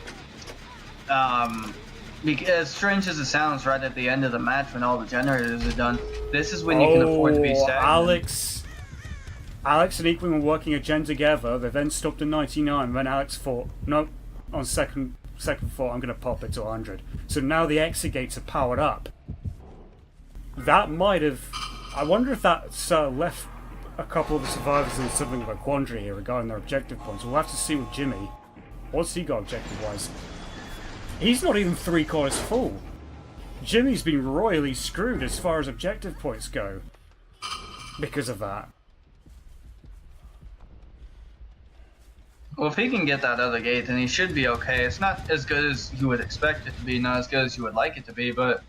Because as strange as it sounds, right at the end of the match when all the generators are done, this is when you can afford to be stagnant. Alex and Equing were working a gen together. They then stopped at 99. Then Alex thought, nope, on second thought, I'm going to pop it to 100. So now the exit gates are powered up. That might have... I wonder if that's left a couple of the survivors in something of a quandary here regarding their objective points. We'll have to see with Jimmy. What's he got objective-wise? He's not even 3/4 full. Jimmy's been royally screwed as far as objective points go because of that. Well, if he can get that other gate, then he should be okay. It's not as good as you would expect it to be, not as good as you would like it to be, but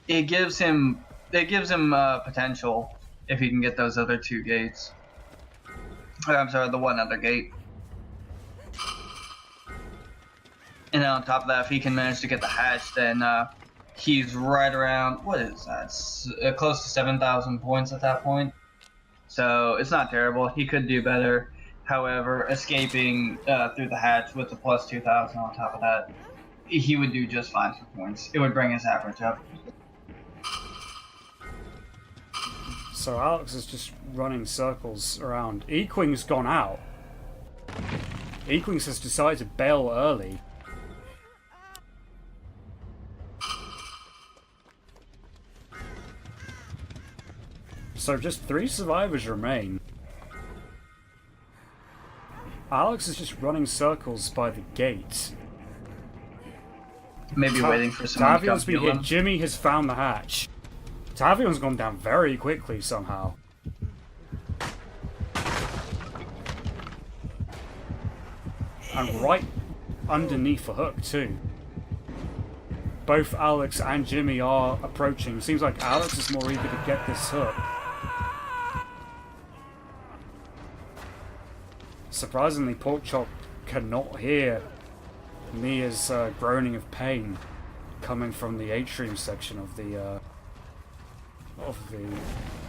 it gives him potential if he can get those other 2 gates. I'm sorry, the one other gate. And then on top of that, if he can manage to get the hatch, then he's right around, what is that, close to 7,000 points at that point. So it's not terrible. He could do better. However, escaping through the hatch with the plus 2,000 on top of that, he would do just fine for points. It would bring his average up. So Alex is just running circles around. Equing's gone out. Equings has decided to bail early. So just 3 survivors remain. Alex is just running circles by the gate. Maybe waiting for someone to come Tavion's been heal hit. him. Jimmy has found the hatch. Tavion's gone down very quickly somehow. And right underneath the hook too. Both Alex and Jimmy are approaching. Seems like Alex is more eager to get this hook. Surprisingly, Porkchop cannot hear Mia's groaning of pain coming from the atrium section of the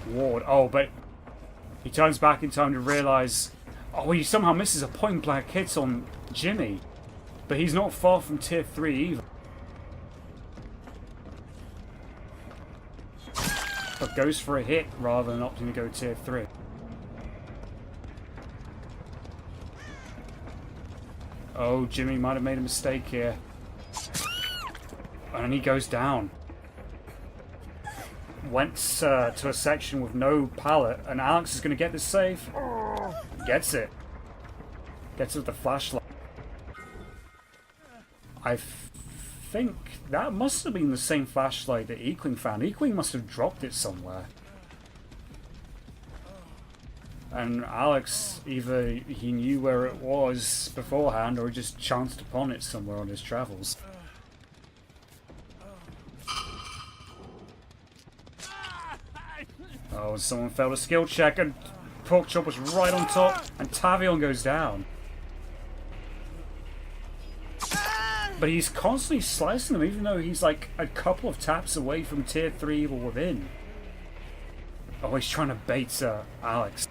ward. Oh, but he turns back in time to realise, oh, he somehow misses a point-blank hit on Jimmy, but he's not far from tier 3 either. But goes for a hit rather than opting to go tier 3. Oh, Jimmy might have made a mistake here. And he goes down. Went to a section with no pallet, and Alex is going to get this save. Gets it. Gets it with the flashlight. I think that must have been the same flashlight that Equing found. Equing must have dropped it somewhere. And Alex, either he knew where it was beforehand or just chanced upon it somewhere on his travels. Oh, someone failed a skill check and Porkchop was right on top and Tavion goes down. But he's constantly slicing them even though he's like a couple of taps away from tier 3 evil within. Oh, he's trying to bait Alex.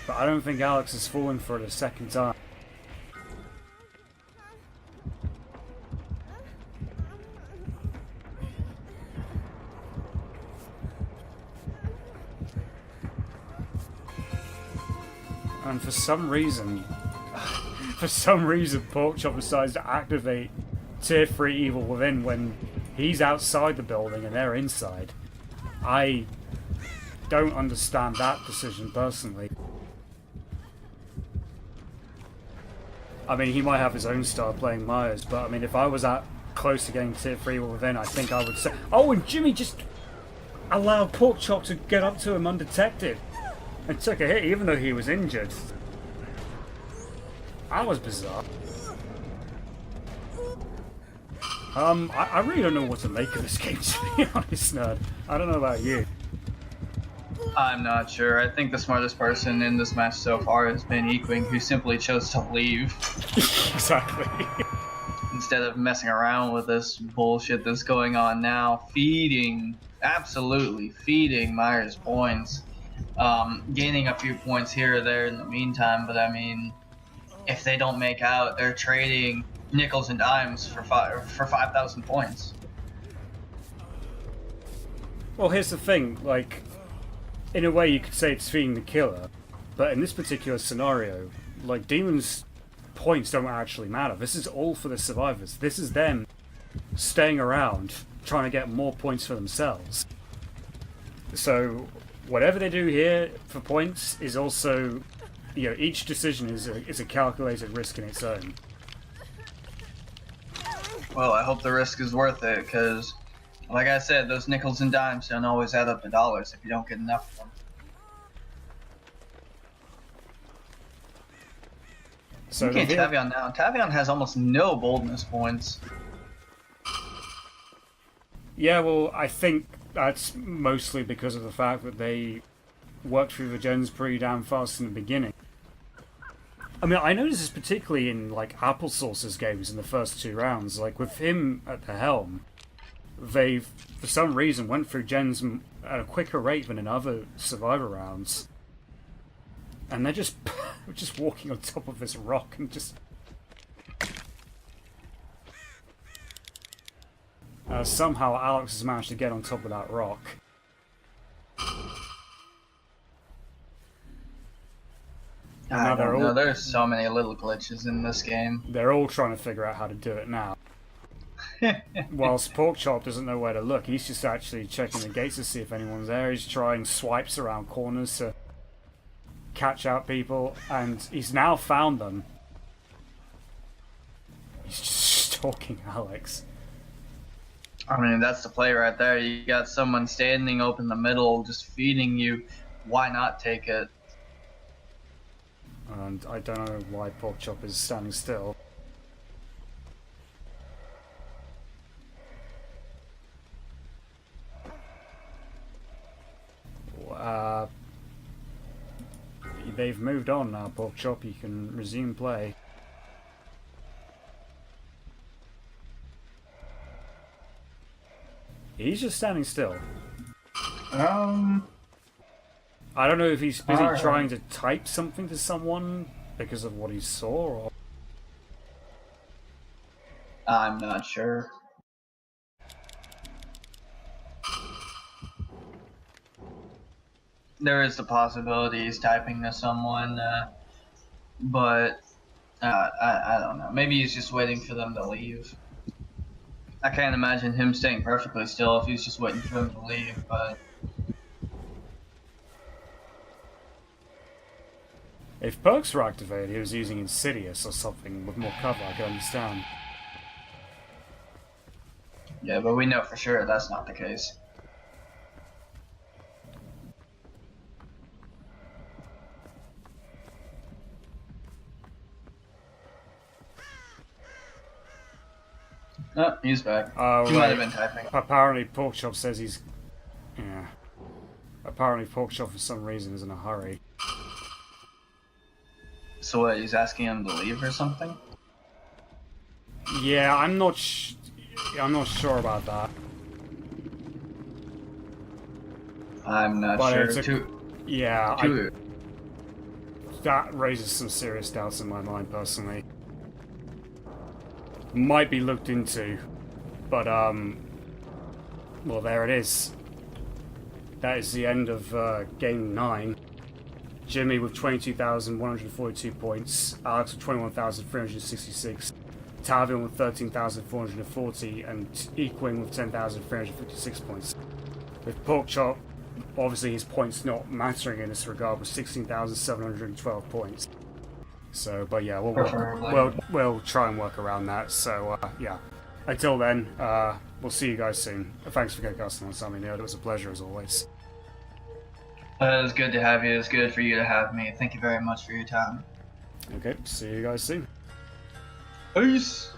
But I don't think Alex is falling for it a second time. And for some reason, Porkchop decides to activate tier 3 evil within when he's outside the building and they're inside. I don't understand that decision personally. I mean, he might have his own style playing Myers, but I mean, if I was that close to getting tier 3 within, I think I would say, oh, and Jimmy just allowed Porkchop to get up to him undetected and took a hit even though he was injured. That was bizarre. I really don't know what to make of this game, to be honest, Nerd. I don't know about you. I'm not sure. I think the smartest person in this match so far has been Equing, who simply chose to leave. Exactly. Instead of messing around with this bullshit that's going on now, absolutely feeding Myers points. Gaining a few points here or there in the meantime, but I mean, if they don't make out, they're trading nickels and dimes for 5,000 points. Well, here's the thing, like, in a way you could say it's feeding the killer, but in this particular scenario, like, Demon's points don't actually matter. This is all for the survivors. This is them staying around, trying to get more points for themselves. So, whatever they do here for points is also, you know, each decision is a calculated risk in its own. Well, I hope the risk is worth it, because, like I said, those nickels and dimes don't always add up to dollars if you don't get enough of them. So Okay, Tavion now. Tavion has almost no boldness points. Yeah, well, I think that's mostly because of the fact that they worked through the gens pretty damn fast in the beginning. I mean, I noticed this particularly in, like, Applesauce's games in the first 2 rounds. Like, with him at the helm, they, for some reason, went through gens at a quicker rate than in other Survivor rounds. And they're just walking on top of this rock and just... somehow Alex has managed to get on top of that rock. And now I don't know. There's so many little glitches in this game. they're all trying to figure out how to do it now. Whilst Porkchop doesn't know where to look, he's just actually checking the gates to see if anyone's there. He's trying swipes around corners to catch out people, and he's now found them. He's just stalking Alex. I mean, that's the play right there. You got someone standing open in the middle, just feeding you. Why not take it? And I don't know why Porkchop is standing still. They've moved on now, Porkchop. You can resume play. He's just standing still. I don't know if he's busy trying to type something to someone because of what he saw, or... I'm not sure. There is the possibility he's typing to someone, but I don't know. Maybe he's just waiting for them to leave. I can't imagine him staying perfectly still if he's just waiting for them to leave, but... If perks were activated, he was using Insidious or something with more cover, I could understand. Yeah, but we know for sure that's not the case. Oh, he's back. He might have been typing. Apparently Porkchop says he's... Yeah. Apparently Porkchop for some reason is in a hurry. So what, he's asking him to leave or something? Yeah, I'm not sure about that. I'm not sure. That raises some serious doubts in my mind, personally. Might be looked into, but well, there it is. That is the end of game 9. Jimmy with 22,142 points, Alex with 21,366, Tavion with 13,440, and Equing with 10,356 points. With Porkchop, obviously his points not mattering in this regard, with 16,712 points. So, but yeah, we'll try and work around that. So, yeah. Until then, we'll see you guys soon. Thanks for casting on Sammy Nerd. It was a pleasure as always. It was good to have you. It was good for you to have me. Thank you very much for your time. Okay, see you guys soon. Peace!